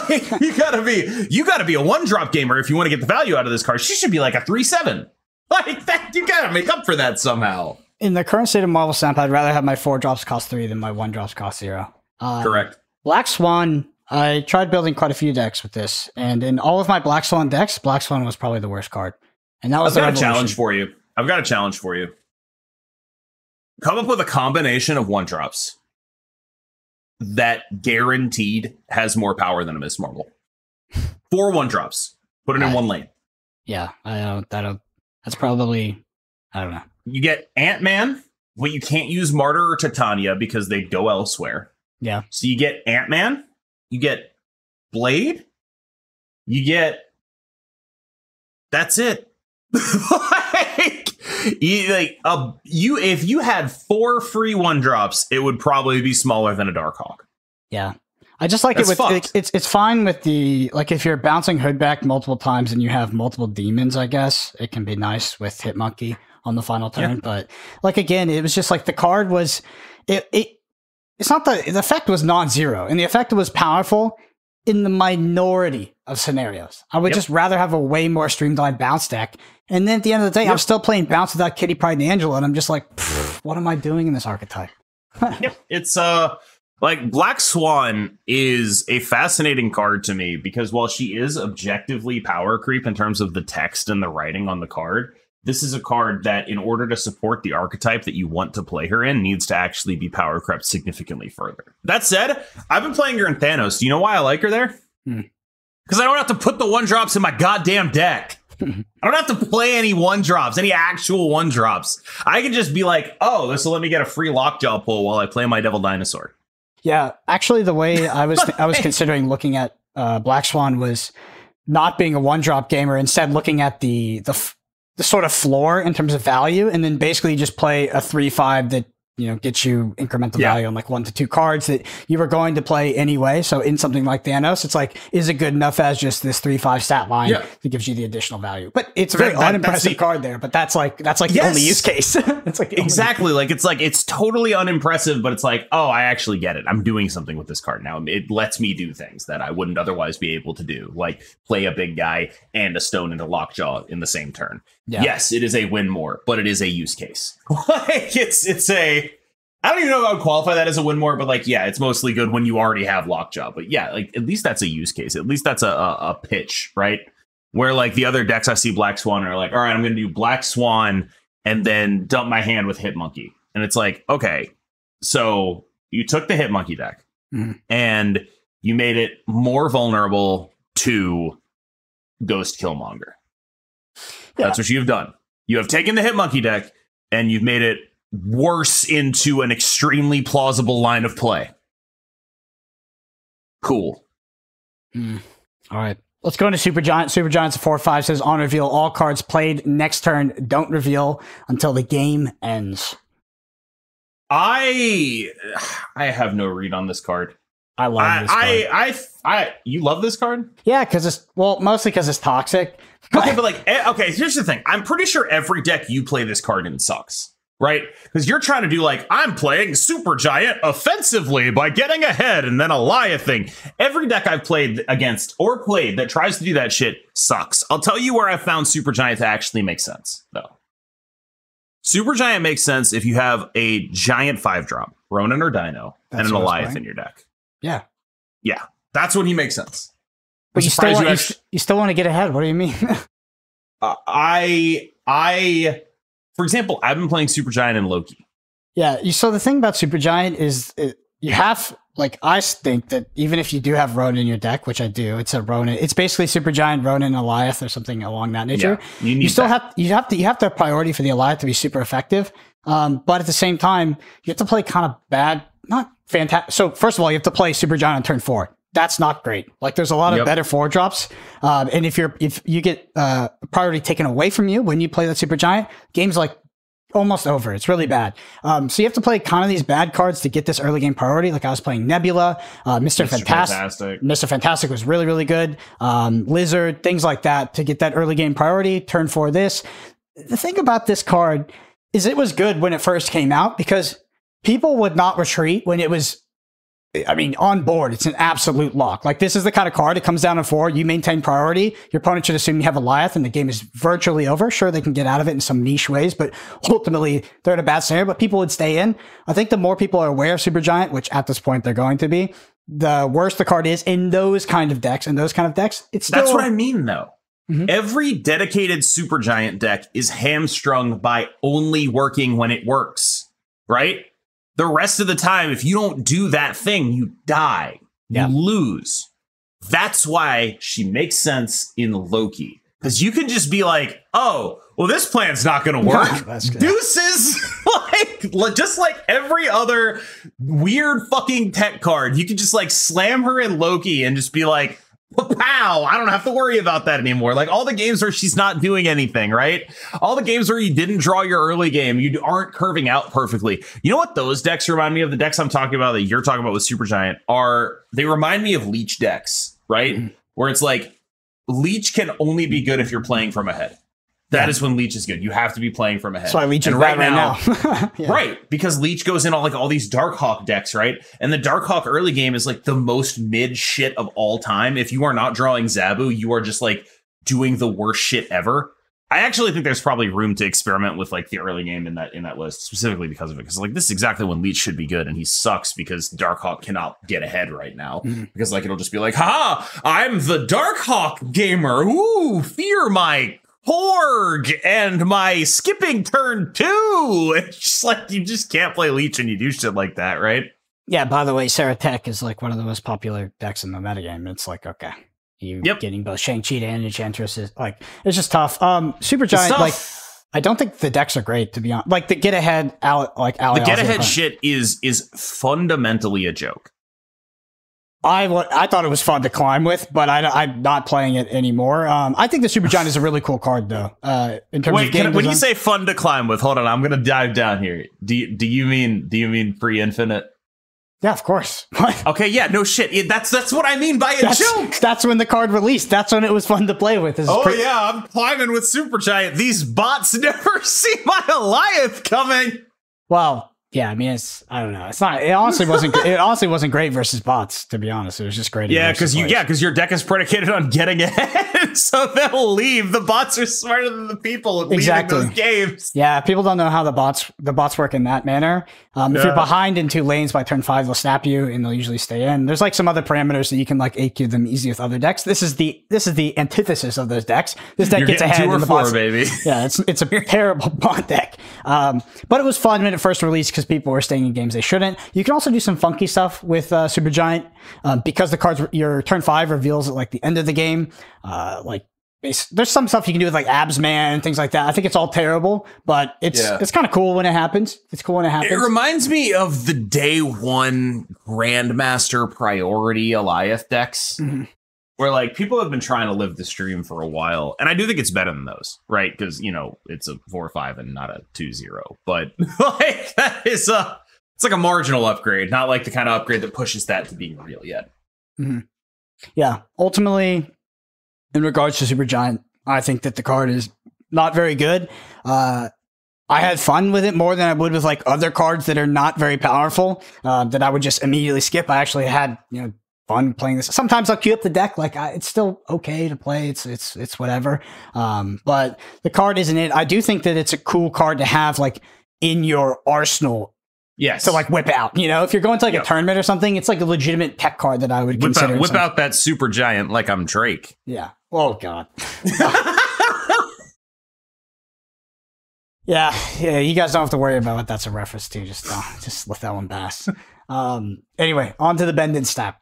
you got to be a 1-drop gamer if you want to get the value out of this card. She should be like a 3/7. Like that, you got to make up for that somehow. In the current state of Marvel Snap, I'd rather have my 4-drops cost 3 than my 1-drops cost 0. Correct. Black Swan, I tried building quite a few decks with this, and in all of my Black Swan decks, Black Swan was probably the worst card. And that was I've got a challenge for you. Come up with a combination of 1-drops that guaranteed has more power than a Miss Marvel. 4 1-drops. Put it in one lane. Yeah, that's probably, I don't know. You get Ant-Man, but you can't use Martyr or Titania because they go elsewhere. Yeah. So you get Ant-Man, you get Blade, you get... That's it. If you had 4 free 1-drops, it would probably be smaller than a Darkhawk. Yeah. I just like it's fine with the, like, if you're bouncing Hood back multiple times and you have multiple demons, I guess it can be nice with Hitmonkey on the final turn. Yeah. But like, again, it was just like the card was, it's not the effect was non-zero, and the effect was powerful in the minority of scenarios. I would just rather have a way more streamlined bounce deck. And then at the end of the day, I'm still playing bounce without Kitty Pryde and Angela, and I'm just like, what am I doing in this archetype? It's like Black Swan is a fascinating card to me because while she is objectively power creep in terms of the text and the writing on the card, this is a card that, in order to support the archetype that you want to play her in, needs to actually be power crept significantly further. That said, I've been playing her in Thanos. Do you know why I like her there? Because I don't have to put the 1-drops in my goddamn deck. I don't have to play any 1-drops, any actual 1-drops. I can just be like, oh, this will let me get a free Lockjaw pull while I play my Devil Dinosaur. Yeah, actually, the way I was considering looking at Black Swan was not being a 1-drop gamer, instead looking at the sort of floor in terms of value, and then basically just play a 3/5 that, you know, gets you incremental value on like 1 to 2 cards that you were going to play anyway. So in something like Thanos, it's like, is it good enough as just this 3/5 stat line that gives you the additional value? But it's a very unimpressive card there. But that's like the only use case. It's like exactly like it's totally unimpressive, but it's like, oh, I actually get it. I'm doing something with this card now. It lets me do things that I wouldn't otherwise be able to do, like play a big guy and a stone into Lockjaw in the same turn. Yeah. Yes, it is a win more, but it is a use case. Like it's a, I don't even know if I would qualify that as a win more, but like, yeah, it's mostly good when you already have Lockjaw. But yeah, like at least that's a use case. At least that's a pitch, right? Where like the other decks I see Black Swan are like, all right, I'm going to do Black Swan and then dump my hand with Hitmonkey. And it's like, okay, so you took the Hitmonkey deck and you made it more vulnerable to Ghost Killmonger. Yeah. That's what you've done. You have taken the Hitmonkey deck and you've made it worse into an extremely plausible line of play. Cool. All right. Let's go into Supergiant. Supergiant's 4/5 says on reveal all cards played next turn don't reveal until the game ends. I have no read on this card. I love this card. You love this card? Yeah, because it's mostly because it's toxic. Okay, but okay, here's the thing. I'm pretty sure every deck you play this card in sucks, right? Because you're trying to do I'm playing Supergiant offensively by getting ahead and then Goliath thing. Every deck I've played against or played that tries to do that shit sucks. I'll tell you where I found Supergiant to actually make sense, though. Supergiant makes sense if you have a giant 5-drop, Ronin or Dino, and an Goliath in your deck. Yeah. Yeah. That's when he makes sense. But you still want to get ahead. What do you mean? For example, I've been playing Supergiant and Loki. Yeah. So the thing about Supergiant is you have, I think that even if you do have Ronin in your deck, which I do, it's a Ronin. It's basically Supergiant, Ronin, Goliath, or something along that nature. Yeah, you have to have priority for the Goliath to be super effective. But at the same time, you have to play kind of bad, not fantastic. So first of all, you have to play Supergiant on turn 4. That's not great. There's a lot of better 4-drops. And if you get priority taken away from you when you play that Supergiant, game's almost over. It's really bad. So you have to play kind of these bad cards to get this early game priority. I was playing Nebula, Mr. Fantastic. Mr. Fantastic was really, really good. Lizard, things like that to get that early game priority. Turn 4 this. The thing about this card is it was good when it first came out because people would not retreat when it was, on board. It's an absolute lock. This is the kind of card, it comes down to 4, you maintain priority, your opponent should assume you have a Goliath and the game is virtually over. Sure, they can get out of it in some niche ways, but ultimately they're in a bad scenario, but people would stay in. I think the more people are aware of Supergiant, which at this point they're going to be, the worse the card is in those kind of decks. It's still... That's what I mean, though. Mm-hmm. Every dedicated Supergiant deck is hamstrung by only working when it works, right? The rest of the time, if you don't do that thing, you die. You lose. That's why she makes sense in Loki. Because you can just be oh, well, this plan's not going to work. Deuces! Just like every other weird fucking tech card, you can just slam her in Loki and just be pow, I don't have to worry about that anymore. All the games where she's not doing anything, right? All the games where you didn't draw your early game, you aren't curving out perfectly. You know what those decks remind me of? The decks I'm talking about that you're talking about with Supergiant they remind me of Leech decks, right? Mm-hmm. Where it's Leech can only be good if you're playing from ahead. That is when Leech is good. You have to be playing from ahead. That's why Leech is right now. Right, because Leech goes in all these Darkhawk decks, right? And the Darkhawk early game is the most mid shit of all time. If you are not drawing Zabu, you are just doing the worst shit ever. I actually think there's probably room to experiment with the early game in that list, specifically because of it. Because this is exactly when Leech should be good, and he sucks because Darkhawk cannot get ahead right now. Mm-hmm. Because it'll just be haha, I'm the Darkhawk gamer. Ooh, fear my Porg and my skipping turn 2. It's just you just can't play Leech and you do shit like that, right? Yeah, by the way, Sarah Tech is one of the most popular decks in the metagame. It's okay, you getting both Shang-Chi and Enchantress is it's just tough. Supergiant, I don't think the decks are great, to be honest. The get ahead the get ahead shit is fundamentally a joke. I thought it was fun to climb with, but I'm not playing it anymore. I think the Supergiant is a really cool card, though. In terms of game when you say fun to climb with, hold on, I'm gonna dive down here. Do you mean pre-infinite? Yeah, of course. Okay, yeah, no shit. That's what I mean by a joke. That's when the card released. That's when it was fun to play with. I'm climbing with Supergiant. These bots never see my Goliath coming. Well. Yeah, I don't know. It honestly wasn't great versus bots, to be honest. It was just great. Yeah, because your deck is predicated on getting ahead, so they'll leave. The bots are smarter than the people leaving those games. Yeah, people don't know how the bots work in that manner. If you're behind in 2 lanes by turn 5, they'll snap you and they'll usually stay in. There's some other parameters that you can AQ them easy with other decks. This is the antithesis of those decks. This deck gets ahead 2 or 4, baby. Yeah, it's a terrible bot deck. But it was fun when it first released because people were staying in games they shouldn't. You can also do some funky stuff with Supergiant because the cards your turn 5 reveals at the end of the game. There's some stuff you can do with Abs Man and things like that. I think it's all terrible, but it's kind of cool when it happens. It's cool when it happens. It reminds me of the day 1 Grandmaster priority Goliath decks. Mm-hmm. where like people have been trying to live the stream for a while, and I do think it's better than those, right? Because it's a 4-5 and not a 2-0, but like that is it's like a marginal upgrade, not like the kind of upgrade that pushes that to being real yet. Mm-hmm. Yeah, ultimately, in regards to Supergiant, I think that the card is not very good. I had fun with it more than I would with like other cards that are not very powerful, that I would just immediately skip. I actually had, fun playing this. Sometimes I'll queue up the deck. Like it's still okay to play. It's whatever. But the card isn't it. I do think that it's a cool card to have like in your arsenal. Yes. To like whip out, if you're going to like a tournament or something, it's like a legitimate tech card that I would consider. Whip out that Supergiant like I'm Drake. Yeah. Oh God. Yeah, you guys don't have to worry about what that's a reference to. Just let that one pass. Anyway, on to the Bend and Snap.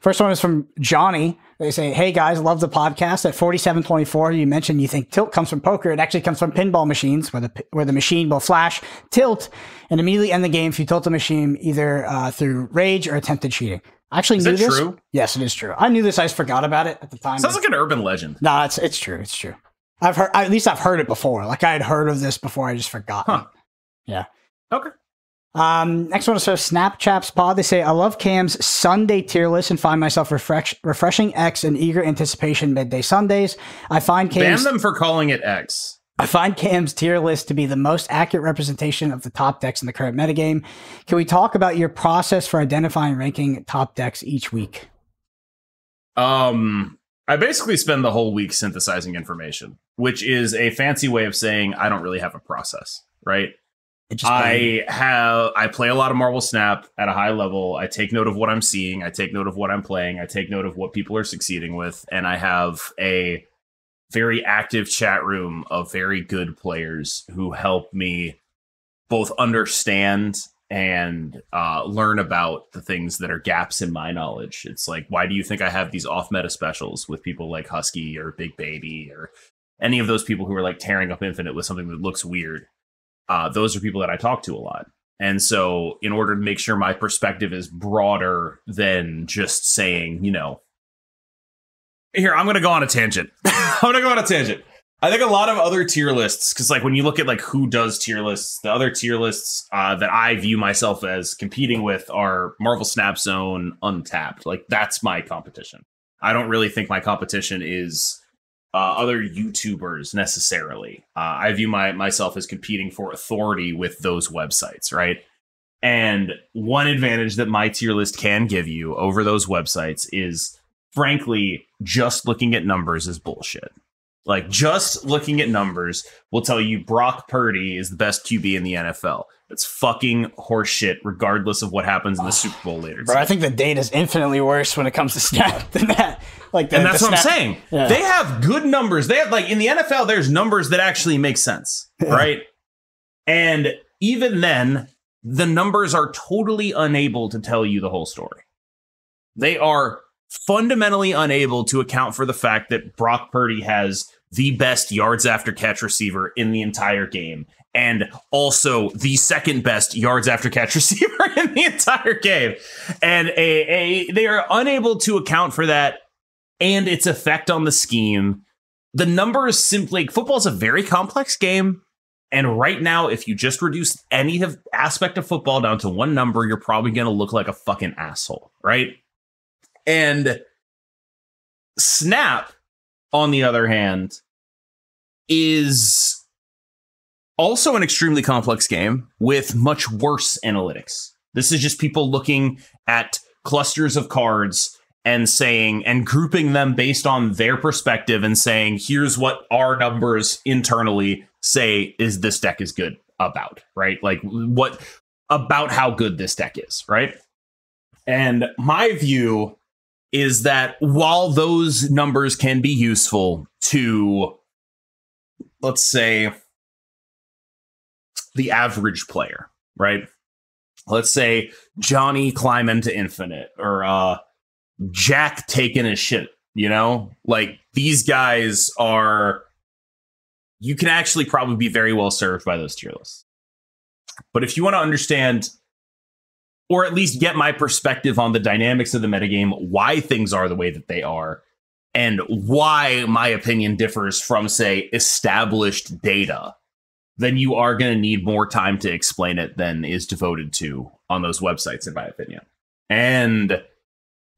First one is from Johnny. They say, "Hey guys, love the podcast. At 4724, you mentioned you think tilt comes from poker. It actually comes from pinball machines, where the machine will flash, tilt, and immediately end the game if you tilt the machine either through rage or attempted cheating." I actually knew this. True? Yes, it is true. I knew this. I just forgot about it at the time. Sounds like an urban legend. No, it's true. It's true. I've heard it before. Like I had heard of this before. I just forgot. Huh. Yeah. Okay. Next one is from Snapchat's Pod. They say, "I love Cam's Sunday tier list and find myself refreshing X and eager anticipation midday Sundays. I find Cam's ban them for calling it X. I find Cam's tier list to be the most accurate representation of the top decks in the current metagame. Can we talk about your process for identifying and ranking top decks each week?" I basically spend the whole week synthesizing information, which is a fancy way of saying I don't really have a process, right? I play a lot of Marvel Snap at a high level. I take note of what I'm seeing. I take note of what I'm playing. I take note of what people are succeeding with. And I have a very active chat room of very good players who help me both understand and learn about the things that are gaps in my knowledge. It's like, why do you think I have these off-meta specials with people like Husky or Big Baby or any of those people who are like tearing up Infinite with something that looks weird? Those are people that I talk to a lot. And so in order to make sure my perspective is broader than just saying, here, I'm going to go on a tangent. I think a lot of other tier lists, because like when you look at like who does tier lists, the other tier lists that I view myself as competing with are Marvel Snap Zone, Untapped. Like that's my competition. I don't really think my competition is other YouTubers necessarily. I view myself as competing for authority with those websites, right? And one advantage that my tier list can give you over those websites is, frankly, just looking at numbers is bullshit. Like, just looking at numbers will tell you Brock Purdy is the best QB in the NFL. That's fucking horseshit, regardless of what happens in the Super Bowl later. Bro, I think the data is infinitely worse when it comes to Snap than that. And that's what I'm saying. Yeah. They have good numbers. They have, like, in the NFL, there's numbers that actually make sense, right? And even then, the numbers are totally unable to tell you the whole story. They are fundamentally unable to account for the fact that Brock Purdy has the best yards after catch receiver in the entire game, and also the second best yards after catch receiver in the entire game. And they are unable to account for that and its effect on the scheme. The numbers simply, football's a very complex game. And right now, if you just reduce any aspect of football down to one number, you're probably going to look like a fucking asshole, right? And Snap, on the other hand, is also an extremely complex game with much worse analytics. This is just people looking at clusters of cards and saying, and grouping them based on their perspective and saying, here's what our numbers internally say is this deck is good about, right? Like what about how good this deck is, right? And my view is that while those numbers can be useful to, let's say, the average player, right? Let's say Johnny climb into Infinite or Jack taking his shit, like these guys are, you can actually probably be very well served by those tier lists. But if you want to understand or at least get my perspective on the dynamics of the metagame, why things are the way that they are, and why my opinion differs from, say, established data, then you are going to need more time to explain it than is devoted to on those websites, in my opinion. And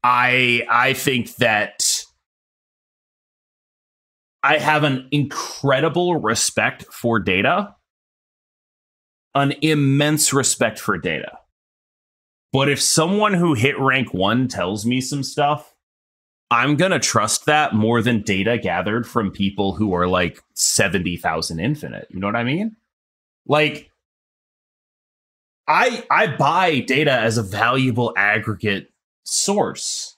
I think that I have an incredible respect for data, an immense respect for data. But if someone who hit rank 1 tells me some stuff, I'm going to trust that more than data gathered from people who are like 70,000 infinite. You know what I mean? Like, I buy data as a valuable aggregate source.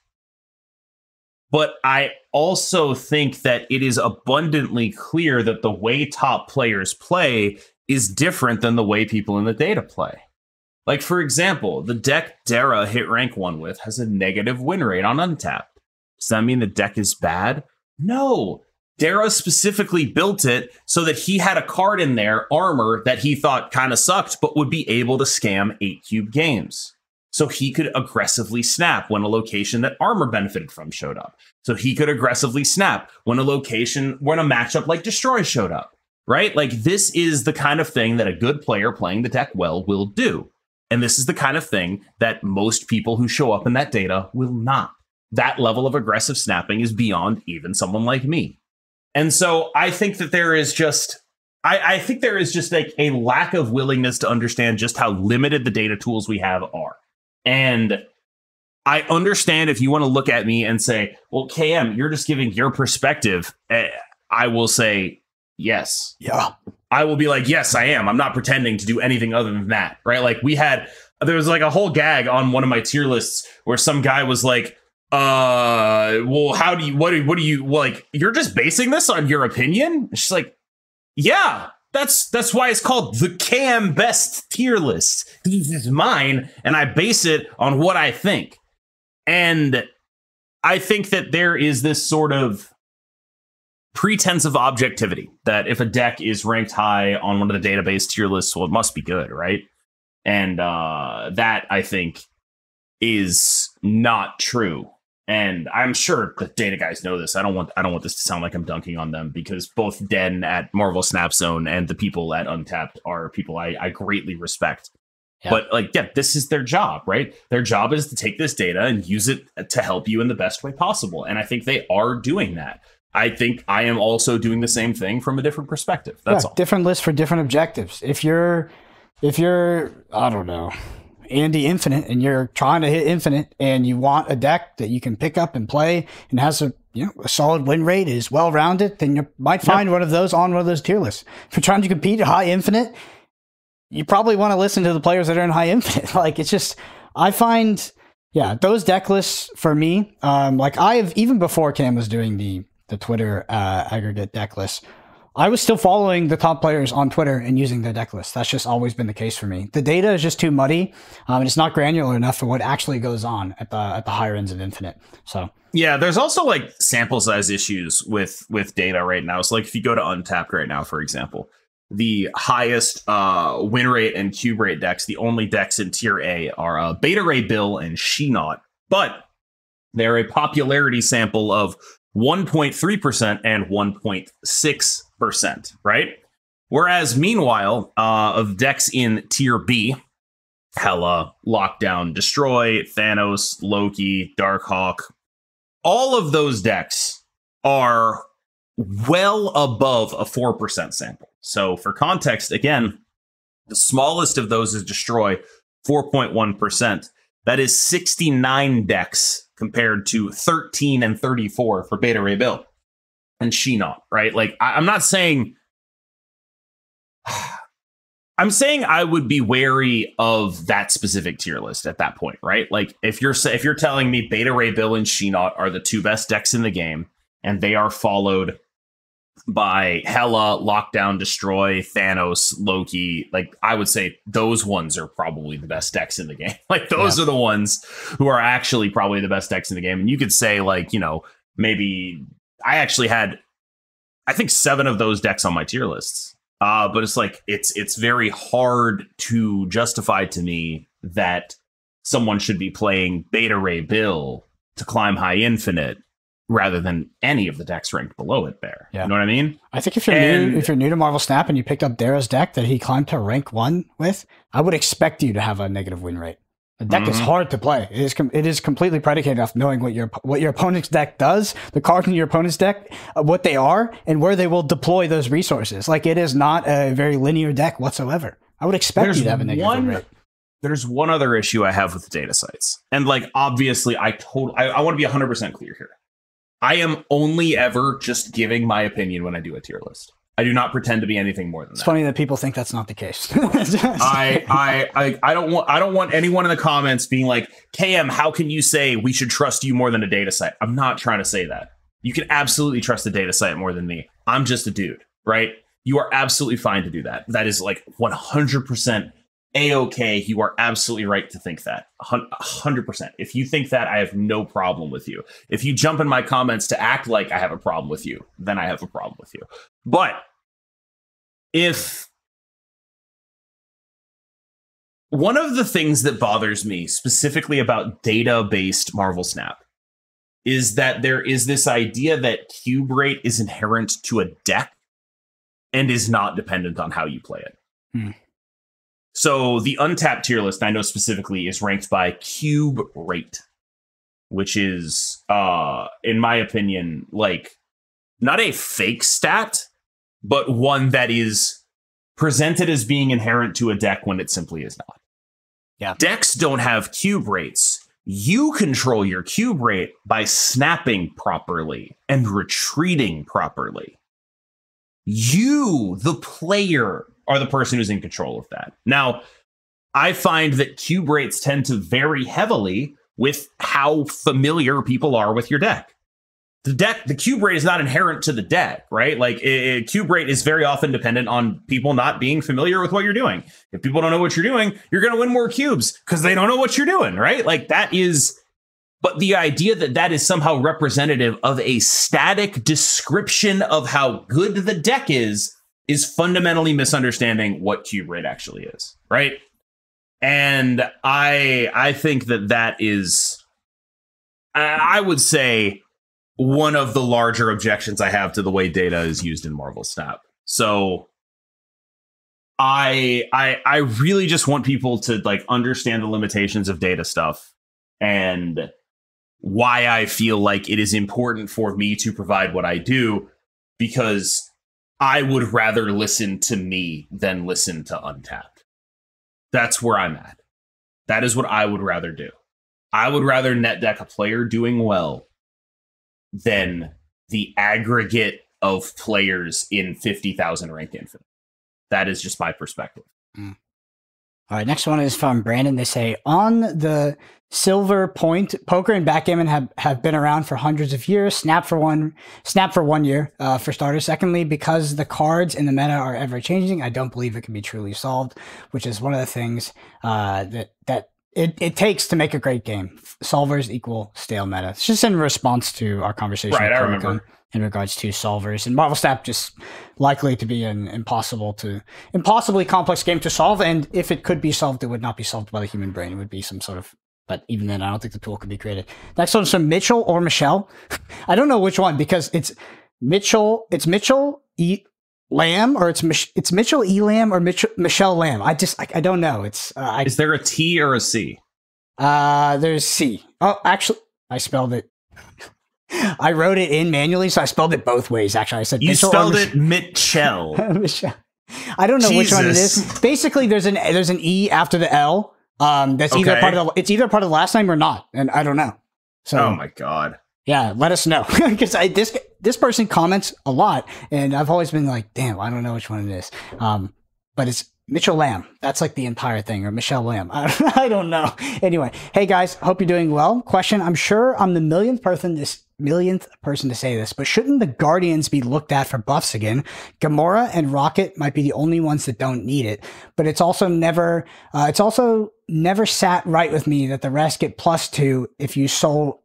But I also think that it is abundantly clear that the way top players play is different than the way people in the data play. Like, for example, the deck Dara hit rank 1 with has a negative win rate on Untapped. Does that mean the deck is bad? No. Dara specifically built it so that he had a card in there, Armor, that he thought kind of sucked, but would be able to scam 8-cube games. So he could aggressively snap when a location that Armor benefited from showed up. So he could aggressively snap when a matchup like Destroy showed up, right? Like, this is the kind of thing that a good player playing the deck well will do. And this is the kind of thing that most people who show up in that data will not. That level of aggressive snapping is beyond even someone like me. And so I think that there is just, I think there is just like a lack of willingness to understand just how limited the data tools we have are. And I understand if you want to look at me and say, well, KM, you're just giving your perspective. I will say, yes. Yeah. I will be like, yes, I am. I'm not pretending to do anything other than that. Right. Like, there was like a whole gag on one of my tier lists where some guy was like, well, what do you like? You're just basing this on your opinion? She's like, yeah, that's why it's called the KM best tier list. This is mine, and I base it on what I think. And I think that there is this sort of pretense of objectivity that if a deck is ranked high on one of the database tier lists, well, it must be good, right? And that, I think, is not true. And I'm sure the data guys know this. I don't want this to sound like I'm dunking on them, because both Den at Marvel Snap Zone and the people at Untapped are people I greatly respect. Yeah. But like, yeah, this is their job, right? Their job is to take this data and use it to help you in the best way possible. And I think they are doing that. I think I am also doing the same thing from a different perspective. That's all. Different lists for different objectives. If you're, I don't know, Andy Infinite, and you're trying to hit Infinite, and you want a deck that you can pick up and play and has a solid win rate, is well rounded, then you might find one of those on one of those tier lists. If you're trying to compete at high Infinite, you probably want to listen to the players that are in high Infinite. Like, it's just, I find, those deck lists for me, like, even before Cam was doing the Twitter aggregate deck lists, I was still following the top players on Twitter and using their deck list. That's just always been the case for me. The data is just too muddy, and it's not granular enough for what actually goes on at the higher ends of Infinite. So yeah, there's also like sample size issues with data right now. So like, if you go to Untapped right now, for example, the highest win rate and cube rate decks, the only decks in tier A are Beta Ray Bill and She-Not, but they're a popularity sample of 1.3% and 1.6%, right? Whereas meanwhile, of decks in tier B, Hela, Lockdown, Destroy, Thanos, Loki, Darkhawk, all of those decks are well above a 4% sample. So for context, again, the smallest of those is Destroy, 4.1%. That is 69 decks compared to 13 and 34 for Beta Ray Bill and She-Not, right? Like, I'm not saying, I'm saying I would be wary of that specific tier list at that point, right? Like, if you're telling me Beta Ray Bill and She-Not are the two best decks in the game, and they are followed by Hela, Lockdown, Destroy, Thanos, Loki, like, I would say those ones are probably the best decks in the game. Like, those are the ones who are actually probably the best decks in the game. And you could say, like, maybe I actually had, I think, 7 of those decks on my tier lists. But it's like, it's very hard to justify to me that someone should be playing Beta Ray Bill to climb high infinite rather than any of the decks ranked below it there. Yeah. You know what I mean? I think if you're new to Marvel Snap and you picked up Dara's deck that he climbed to rank 1 with, I would expect you to have a negative win rate. The deck is hard to play. It is completely predicated off knowing what your opponent's deck does, the cards in your opponent's deck, what they are, and where they will deploy those resources. Like, it is not a very linear deck whatsoever. I would expect you to have a negative win rate. There's one other issue I have with the data sites. And, like, obviously, I want to be 100% clear here. I am only ever just giving my opinion when I do a tier list. I do not pretend to be anything more than that. It's funny that people think that's not the case. I don't want anyone in the comments being like, KM, how can you say we should trust you more than a data site? I'm not trying to say that. You can absolutely trust a data site more than me. I'm just a dude, right? You are absolutely fine to do that. That is like 100% A-okay. You are absolutely right to think that. 100%. If you think that, I have no problem with you. If you jump in my comments to act like I have a problem with you, then I have a problem with you. But if one of the things that bothers me specifically about data-based Marvel Snap is that there is this idea that cube rate is inherent to a deck and is not dependent on how you play it. So the Untapped tier list, I know specifically, is ranked by cube rate, which is, in my opinion, like, not a fake stat, but one that is presented as being inherent to a deck when it simply is not. Yeah. Decks don't have cube rates. You control your cube rate by snapping properly and retreating properly. You, the player, are the person who's in control of that. Now, I find that cube rates tend to vary heavily with how familiar people are with your deck. The cube rate is not inherent to the deck, right? Like, cube rate is very often dependent on people not being familiar with what you're doing. If people don't know what you're doing, you're going to win more cubes because they don't know what you're doing, right? Like, that is... But the idea that that is somehow representative of a static description of how good the deck is fundamentally misunderstanding what cube rate actually is, right? And I think that is, I would say, one of the larger objections I have to the way data is used in Marvel Snap. So I really just want people to, like, understand the limitations of data stuff and why I feel like it is important for me to provide what I do, because I would rather listen to me than listen to Untapped. That's where I'm at. That is what I would rather do. I would rather net deck a player doing well than the aggregate of players in 50,000 ranked infinite. That is just my perspective. All right, next one is from Brandon. They say, on the silver point, poker and backgammon have been around for hundreds of years. Snap for 1 year, for starters. Secondly, because the cards in the meta are ever changing, I don't believe it can be truly solved, which is one of the things that it takes to make a great game. Solvers equal stale meta. It's just in response to our conversation. Right, I remember. In regards to solvers, and Marvel Snap just likely to be an impossibly complex game to solve. And if it could be solved, it would not be solved by the human brain. It would be some sort of, but even then, I don't think the tool could be created. Next one's from Mitchell or Michelle. I don't know which one, because it's Mitchell E. Lamb, or it's Mitchell E. Lamb or Michelle Lamb. I don't know. Is there a T or a C? There's C. Oh, actually, I spelled it. I wrote it in manually, so I spelled it both ways. Actually, I said you Mitchell spelled it Mitchell. Michelle. I don't know which one it is. Basically, there's an E after the L. That's either either part of the last name or not, and I don't know. So, oh my god. Yeah, let us know, because this person comments a lot, and I've always been like, damn, I don't know which one it is. But it's Mitchell Lamb. That's like the entire thing, or Michelle Lamb. I don't know. Anyway, hey guys, hope you're doing well. Question: I'm sure I'm the millionth person to say this, but shouldn't the Guardians be looked at for buffs again? Gamora and Rocket might be the only ones that don't need it, but it's also never sat right with me that the rest get +2 if you soul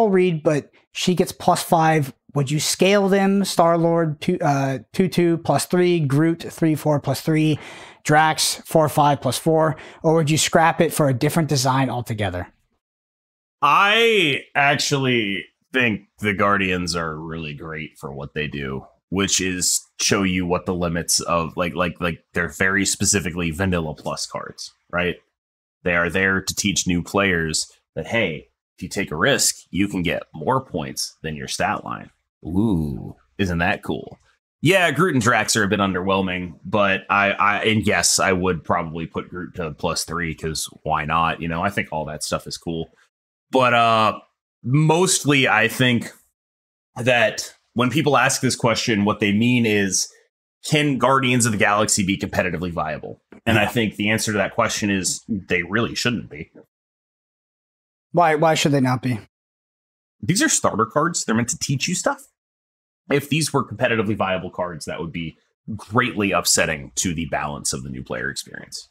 read, but she gets +5 would you scale them? Star-Lord 2/2 +3, Groot 3/4 +3, Drax 4/5 +4, or would you scrap it for a different design altogether? I actually think the Guardians are really great for what they do, which is show you what the limits of like they're very specifically vanilla plus cards, right? They are there to teach new players that, hey, if you take a risk, you can get more points than your stat line. Ooh, isn't that cool? Yeah, Groot and Drax are a bit underwhelming, but and yes, I would probably put Groot to +3 because why not? You know, I think all that stuff is cool. But mostly I think that when people ask this question, what they mean is, can Guardians of the Galaxy be competitively viable? And I think the answer to that question is they really shouldn't be. Why should they not be? These are starter cards. They're meant to teach you stuff. If these were competitively viable cards, that would be greatly upsetting to the balance of the new player experience.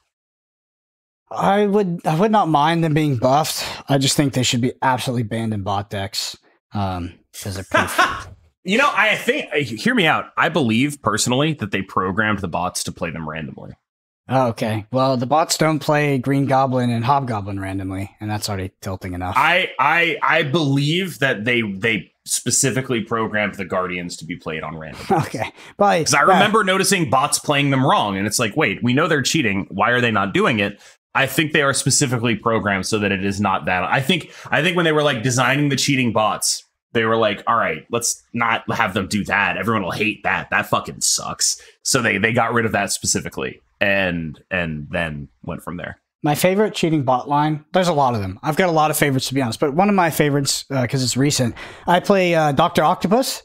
I would not mind them being buffed. I just think they should be absolutely banned in bot decks. Because they're You know, I think, hear me out. I believe personally that they programmed the bots to play them randomly. Oh, okay. Well, the bots don't play Green Goblin and Hobgoblin randomly, and that's already tilting enough. I believe that they specifically programmed the Guardians to be played on random. Okay. Because I remember noticing bots playing them wrong, and it's like, wait, we know they're cheating. Why are they not doing it? I think they are specifically programmed so that it is not that. I think when they were like designing the cheating bots, they were like, all right, let's not have them do that. Everyone will hate that. That fucking sucks. So they got rid of that specifically and then went from there. My favorite cheating bot line, there's a lot of them. I've got a lot of favorites, to be honest. But one of my favorites, because it's recent, I play Dr. Octopus.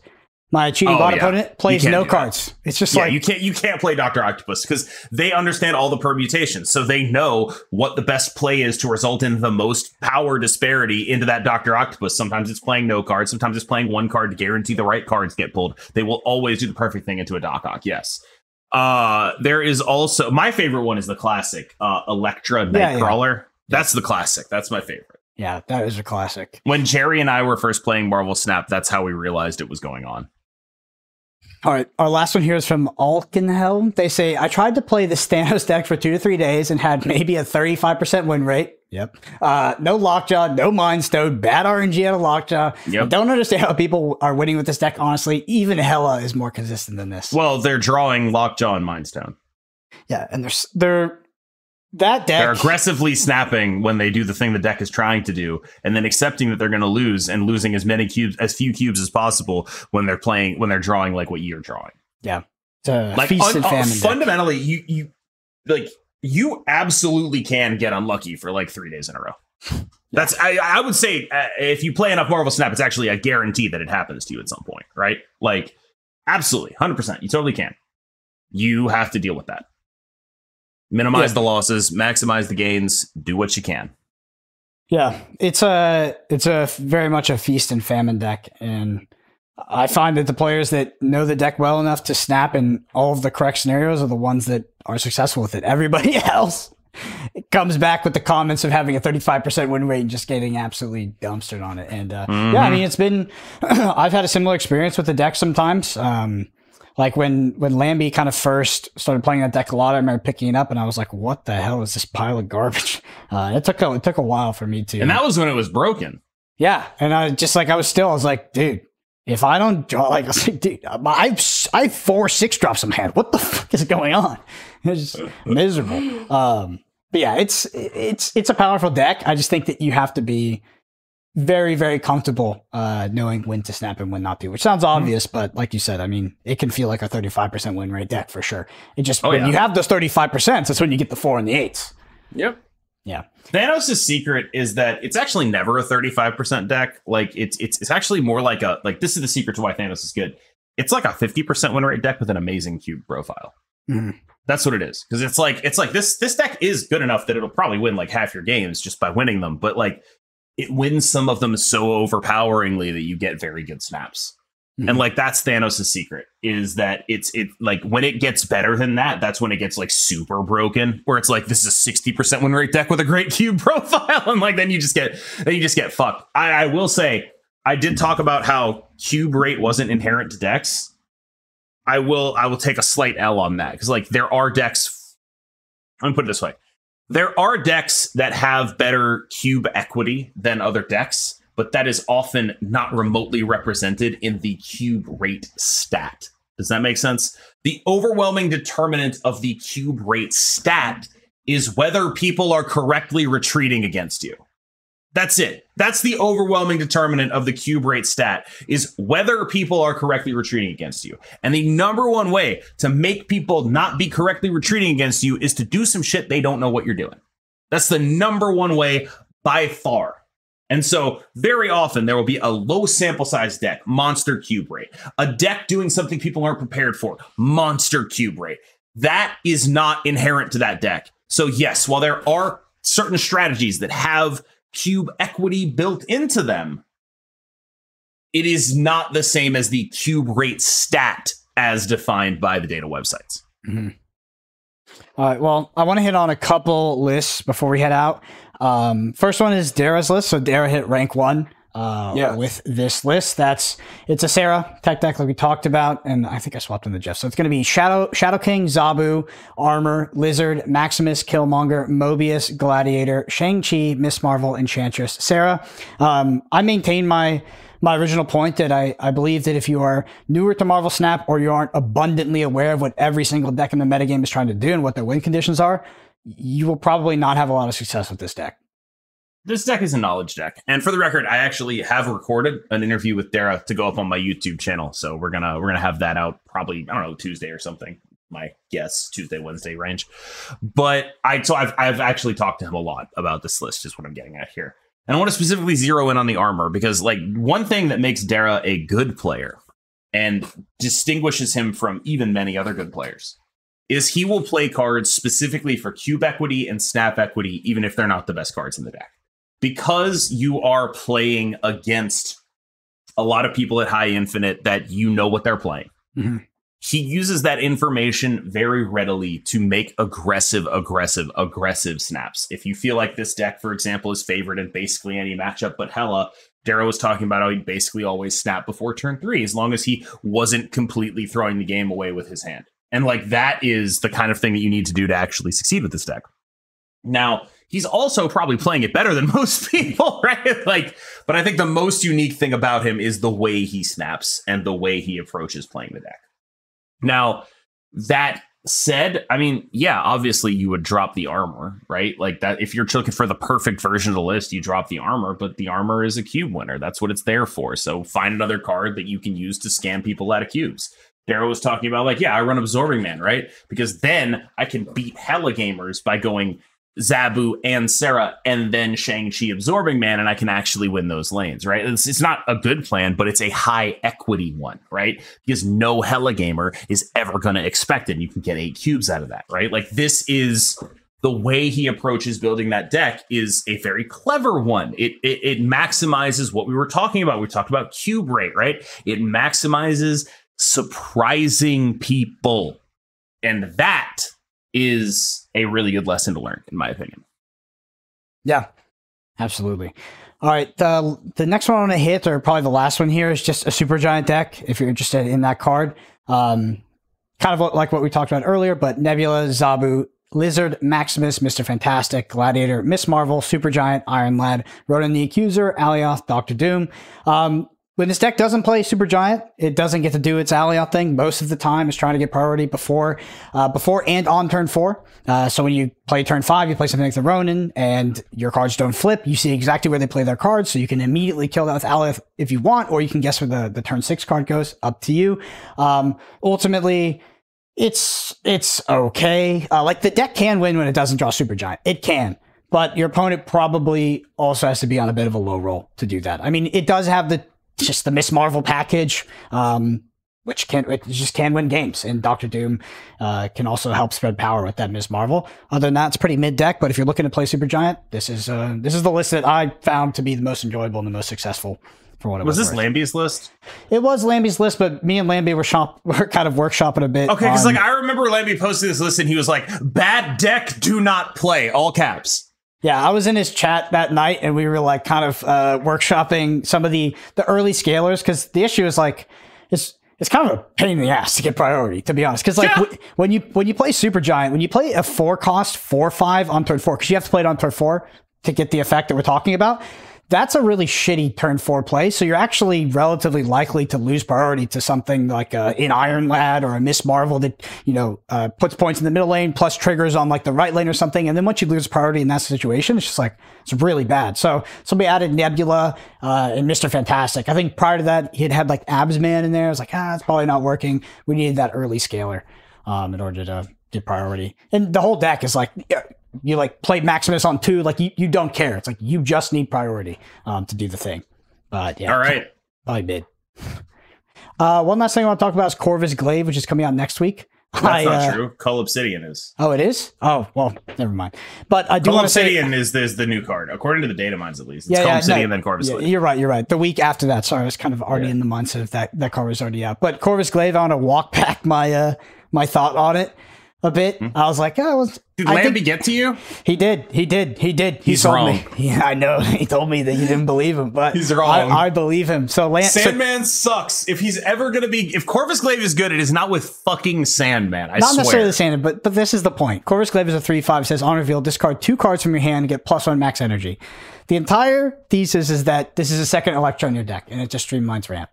My cheating bot opponent plays no cards. It's just like you can't play Dr. Octopus because they understand all the permutations. So they know what the best play is to result in the most power disparity into that Dr. Octopus. Sometimes it's playing no cards. Sometimes it's playing one card to guarantee the right cards get pulled. They will always do the perfect thing into a Doc Ock. Yes. There is also my favorite one is the classic Elektra Nightcrawler. Yeah. That's the classic. That's my favorite. Yeah, that is a classic. When Jerry and I were first playing Marvel Snap, that's how we realized it was going on. All right, our last one here is from Alkenhelm. They say, I tried to play the Thanos deck for 2 to 3 days and had maybe a 35% win rate. Yep. No Lockjaw, no Mind Stone, bad RNG out of Lockjaw. Yep. I don't understand how people are winning with this deck, honestly. Even Hela is more consistent than this. Well, they're drawing Lockjaw and Mind Stone. Yeah, and that deck... They're aggressively snapping when they do the thing the deck is trying to do, and then accepting that they're going to lose and losing as few cubes as possible when they're drawing like what you're drawing. Yeah, like feast and famine. Fundamentally, you absolutely can get unlucky for like 3 days in a row. That's I would say if you play enough Marvel Snap, it's actually a guarantee that it happens to you at some point, right? Like absolutely, 100%. You totally can. You have to deal with that. Minimize the losses, maximize the gains, do what you can. Yeah, it's a very much a feast and famine deck, and I find that the players that know the deck well enough to snap in all of the correct scenarios are the ones that are successful with it. Everybody else comes back with the comments of having a 35% win rate and just getting absolutely dumpstered on it. And yeah, I mean, it's been I've had a similar experience with the deck sometimes. Like when Lambie kind of first started playing that deck a lot, I remember picking it up and I was like, what the hell is this pile of garbage? It took a while for me to. And that was when it was broken. Yeah. And I was like, dude, if I don't draw, like, I was like, dude, I have 4 6-drops in my hand. What the fuck is going on? It's just miserable. But yeah, it's a powerful deck. I just think that you have to be very, very comfortable knowing when to snap and when not to, which sounds obvious, but like you said, I mean, it can feel like a 35% win rate deck for sure. It just, when you have those 35%, that's when you get the 4 and the 8s. Yep. Yeah. Thanos' secret is that it's actually never a 35% deck. Like it's actually more like this is the secret to why Thanos is good. It's like a 50% win rate deck with an amazing cube profile. Mm-hmm. That's what it is. Because it's like this deck is good enough that it'll probably win like half your games just by winning them. But like, it wins some of them so overpoweringly that you get very good snaps. Mm-hmm. And like, that's Thanos' secret, is that it like when it gets better than that, that's when it gets like super broken, where it's like, this is a 60% win rate deck with a great cube profile. And like, then you just get fucked. I will say, I did talk about how cube rate wasn't inherent to decks, I will take a slight L on that, because like there are decks. Let me put it this way: there are decks that have better cube equity than other decks, but that is often not remotely represented in the cube rate stat. Does that make sense? The overwhelming determinant of the cube rate stat is whether people are correctly retreating against you. That's it. That's the overwhelming determinant of the cube rate stat, is whether people are correctly retreating against you. And the number one way to make people not be correctly retreating against you is to do some shit they don't know what you're doing. That's the number one way by far. And so very often there will be a low sample size deck, monster cube rate. A deck doing something people aren't prepared for, monster cube rate. That is not inherent to that deck. So yes, while there are certain strategies that have cube equity built into them, it is not the same as the cube rate stat as defined by the data websites. Mm-hmm. All right, well, I want to hit on a couple lists before we head out. First one is Dara's list. So Dara hit rank 1 with this list. It's a Sarah tech deck like we talked about, and I think I swapped in the Jeff. So it's going to be Shadow King, Zabu, Armor, Lizard, Maximus, Killmonger, Mobius, Gladiator, Shang-Chi, Miss Marvel, Enchantress, Sarah. I maintain my original point that I believe that if you are newer to Marvel Snap, or you aren't abundantly aware of what every single deck in the metagame is trying to do and what their win conditions are, you will probably not have a lot of success with this deck. This deck is a knowledge deck. And for the record, I actually have recorded an interview with Dara to go up on my YouTube channel. So we're gonna have that out probably, I don't know, Tuesday or something. My guess, Tuesday, Wednesday range. But I've actually talked to him a lot about this list, is what I'm getting at here. And I want to specifically zero in on the armor, because like one thing that makes Dara a good player and distinguishes him from even many other good players is he will play cards specifically for cube equity and snap equity, even if they're not the best cards in the deck. Because you are playing against a lot of people at high infinite that you know what they're playing. Mm-hmm. He uses that information very readily to make aggressive snaps. If you feel like this deck, for example, is favored in basically any matchup but Hela, Dara was talking about how he'd basically always snap before turn 3, as long as he wasn't completely throwing the game away with his hand. And like that is the kind of thing that you need to do to actually succeed with this deck. Now, he's also probably playing it better than most people, right? Like, but I think the most unique thing about him is the way he snaps and the way he approaches playing the deck. Now, that said, I mean, yeah, obviously you would drop the armor, right? Like that, if you're looking for the perfect version of the list, you drop the armor, but the armor is a cube winner. That's what it's there for. So find another card that you can use to scam people out of cubes. Dara was talking about like, yeah, I run Absorbing Man, right? Because then I can beat Hela gamers by going Zabu and Sarah and then Shang-Chi Absorbing Man, and I can actually win those lanes, right? It's not a good plan, but it's a high equity one, right? Because no Hela gamer is ever going to expect it. You can get 8 cubes out of that, right? Like this is the way he approaches building that deck is a very clever one. It maximizes what we were talking about. We talked about cube rate, right? It maximizes surprising people, and that is a really good lesson to learn, in my opinion. Yeah, absolutely. All right, the next one I want to hit, or probably the last one here, is just a super giant deck, if you're interested in that card. Kind of like what we talked about earlier, but Nebula, Zabu, Lizard, Maximus, Mr. Fantastic, Gladiator, Miss Marvel, Supergiant, Iron Lad, Ronan the Accuser, Alioth, Doctor Doom. When this deck doesn't play Supergiant, it doesn't get to do its Alioth thing. Most of the time, it's trying to get priority before and on turn 4. So when you play turn 5, you play something like the Ronin, and your cards don't flip. You see exactly where they play their cards, so you can immediately kill that with Alioth if you want, or you can guess where the turn 6 card goes. Up to you. Ultimately, it's okay. Like the deck can win when it doesn't draw Supergiant. It can. But your opponent probably also has to be on a bit of a low roll to do that. I mean, it does have just the Miss Marvel package, which just can win games, and Doctor Doom can also help spread power with that Miss Marvel. Other than that, it's pretty mid deck. But if you're looking to play Supergiant, this is the list that I found to be the most enjoyable and the most successful. For what it was this Lambie's list? It was Lambie's list, but me and Lambie were kind of workshopping a bit. Okay, because like I remember Lambie posted this list and he was like, "Bad deck, do not play," all caps. Yeah, I was in his chat that night, and we were like kind of workshopping some of the early scalers, because the issue is like it's kind of a pain in the ass to get priority, to be honest. Because like when you play Supergiant, when you play a 4-cost 4/5 on turn 4, because you have to play it on turn 4 to get the effect that we're talking about. That's a really shitty turn 4 play. So you're actually relatively likely to lose priority to something like an Iron Lad or a Miss Marvel that, puts points in the middle lane plus triggers on like the right lane or something. And then once you lose priority in that situation, it's just like, it's really bad. So somebody added Nebula and Mr. Fantastic. I think prior to that, he had like Absman in there. I was like, it's probably not working. We needed that early scaler in order to get priority. And the whole deck is like, you like play Maximus on 2, like you don't care. It's like you just need priority to do the thing. But yeah, all right, probably mid. One last thing I want to talk about is Corvus Glaive, which is coming out next week. That's not true. Cull Obsidian is. Oh, it is? Oh, well, never mind. But I do want to say Obsidian is the new card, according to the data mines at least. It's Cull Obsidian, then Corvus Glaive. You're right. The week after that, sorry, I was kind of already in the mindset of that card was already out. But Corvus Glaive, I want to walk back my thought on it a bit. I was like, did Lambie get to you? He did. He's wrong. Yeah, I know. He told me that you didn't believe him, but he's wrong. I believe him. So Sandman sucks. If he's ever going to be, if Corvus Glaive is good, it is not with fucking Sandman. I swear. Not necessarily the Sandman, but this is the point. Corvus Glaive is a 3/5. It says on reveal, discard 2 cards from your hand and get +1 max energy. The entire thesis is that this is a second Electro in your deck, and it just streamlines ramp.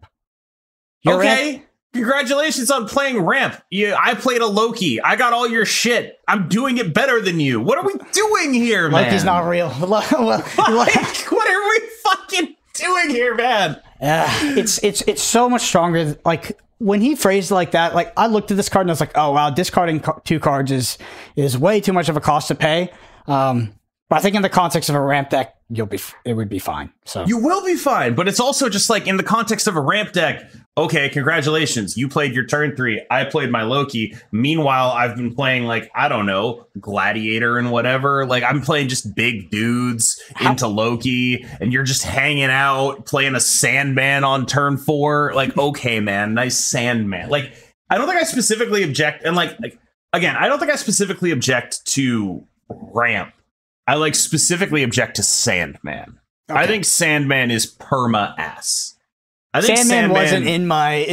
Okay. Congratulations on playing ramp. I played a Loki. I got all your shit. I'm doing it better than you. What are we doing here, man? Loki's not real. What are we fucking doing here, man? It's so much stronger. Like when he phrased it like that, like I looked at this card and I was like, oh wow, discarding 2 cards is way too much of a cost to pay. But I think in the context of a ramp deck, it would be fine. So you will be fine, but it's also just like in the context of a ramp deck. Okay, congratulations. You played your turn 3. I played my Loki. Meanwhile, I've been playing like, I don't know, Gladiator and whatever. Like I'm playing just big dudes into Loki, and you're just hanging out, playing a Sandman on turn 4. Like, okay, man, nice Sandman. Like, I don't think I specifically object. And like again, I don't think I specifically object to ramp. I like specifically object to Sandman. Okay. I think Sandman is perma ass. I think Sandman wasn't in my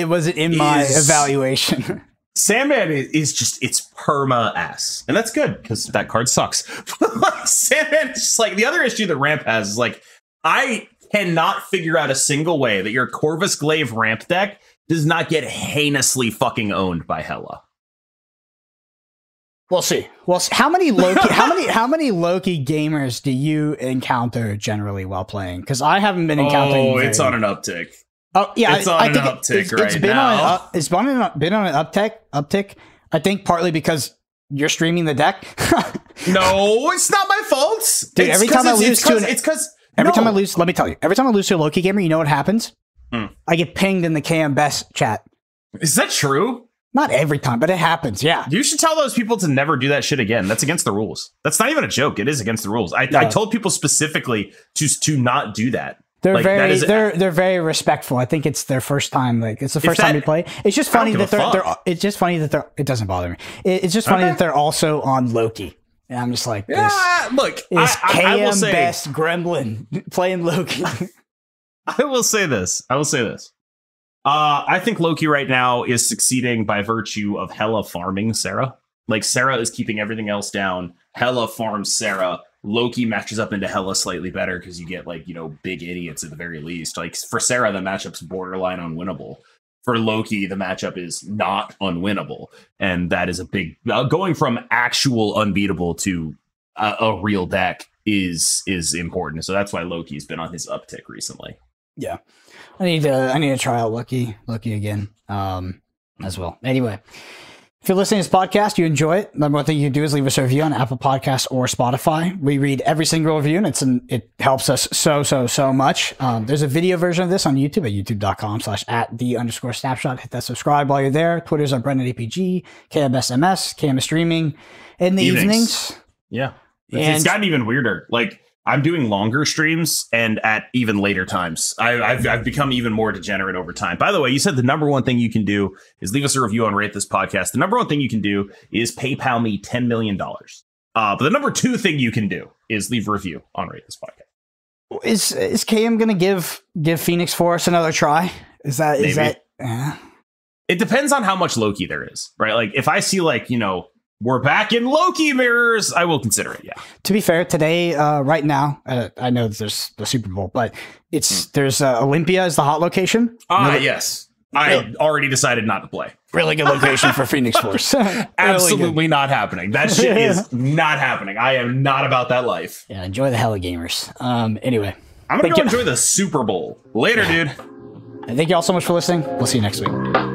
evaluation. Sandman is just, it's perma ass. And that's good because that card sucks. Sandman is just like, the other issue that ramp has is like, I cannot figure out a single way that your Corvus Glaive ramp deck does not get heinously fucking owned by Hela. We'll see. How many Loki gamers do you encounter generally while playing? Because I haven't been encountering. Oh, it's on an uptick. Oh yeah, it's on an uptick right now. It's been on an uptick. I think partly because you're streaming the deck. No, it's not my fault. Dude, every time I lose to a Loki gamer, you know what happens? I get pinged in the KM Best chat. Is that true? Not every time, but it happens, yeah. You should tell those people to never do that shit again. That's against the rules. That's not even a joke. It is against the rules. I told people specifically to not do do They're they're very respectful. I think it's their first time. Like it's the first time we play. It's just funny that it doesn't bother me. It's just funny that they're also on Loki. And I'm just like, look, KM Best Gremlin playing Loki. I will say this. I think Loki right now is succeeding by virtue of Hela farming Sarah. Like Sarah is keeping everything else down. Hela farms Sarah. Loki matches up into Hela slightly better because you get like, big idiots at the very least. Like for Sarah, the matchup's borderline unwinnable. For Loki, the matchup is not unwinnable. And that is a big going from actual unbeatable to a real deck is important. So that's why Loki's been on his uptick recently. Yeah. I need to try out Loki again as well. Anyway, if you're listening to this podcast, you enjoy it, number one thing you can do is leave us a review on Apple Podcasts or Spotify. We read every single review, and it helps us so much. There's a video version of this on YouTube at youtube.com/@the_snapshot. Hit that subscribe while you're there. Twitter's our Brennan APG, KMSMS, KMS Streaming in the evenings. Yeah. It's gotten even weirder. Like, I'm doing longer streams and at even later times. I've become even more degenerate over time. By the way, you said the number one thing you can do is leave us a review on Rate This Podcast. The number one thing you can do is PayPal me $10 million. But the number 2 thing you can do is leave a review on Rate This Podcast. Is KM going to give Phoenix Force another try? Is that It depends on how much Loki there is, right? Like if I see like, we're back in Loki mirrors, I will consider it. Yeah. To be fair, today, right now, I know there's the Super Bowl, but there's Olympia is the hot location. Yes. I already decided not to play. Really good location for Phoenix Force. Absolutely not happening. That shit is not happening. I am not about that life. Yeah, enjoy the Hela gamers. Anyway. I'm going to go enjoy the Super Bowl. Later, dude. Thank you all so much for listening. We'll see you next week.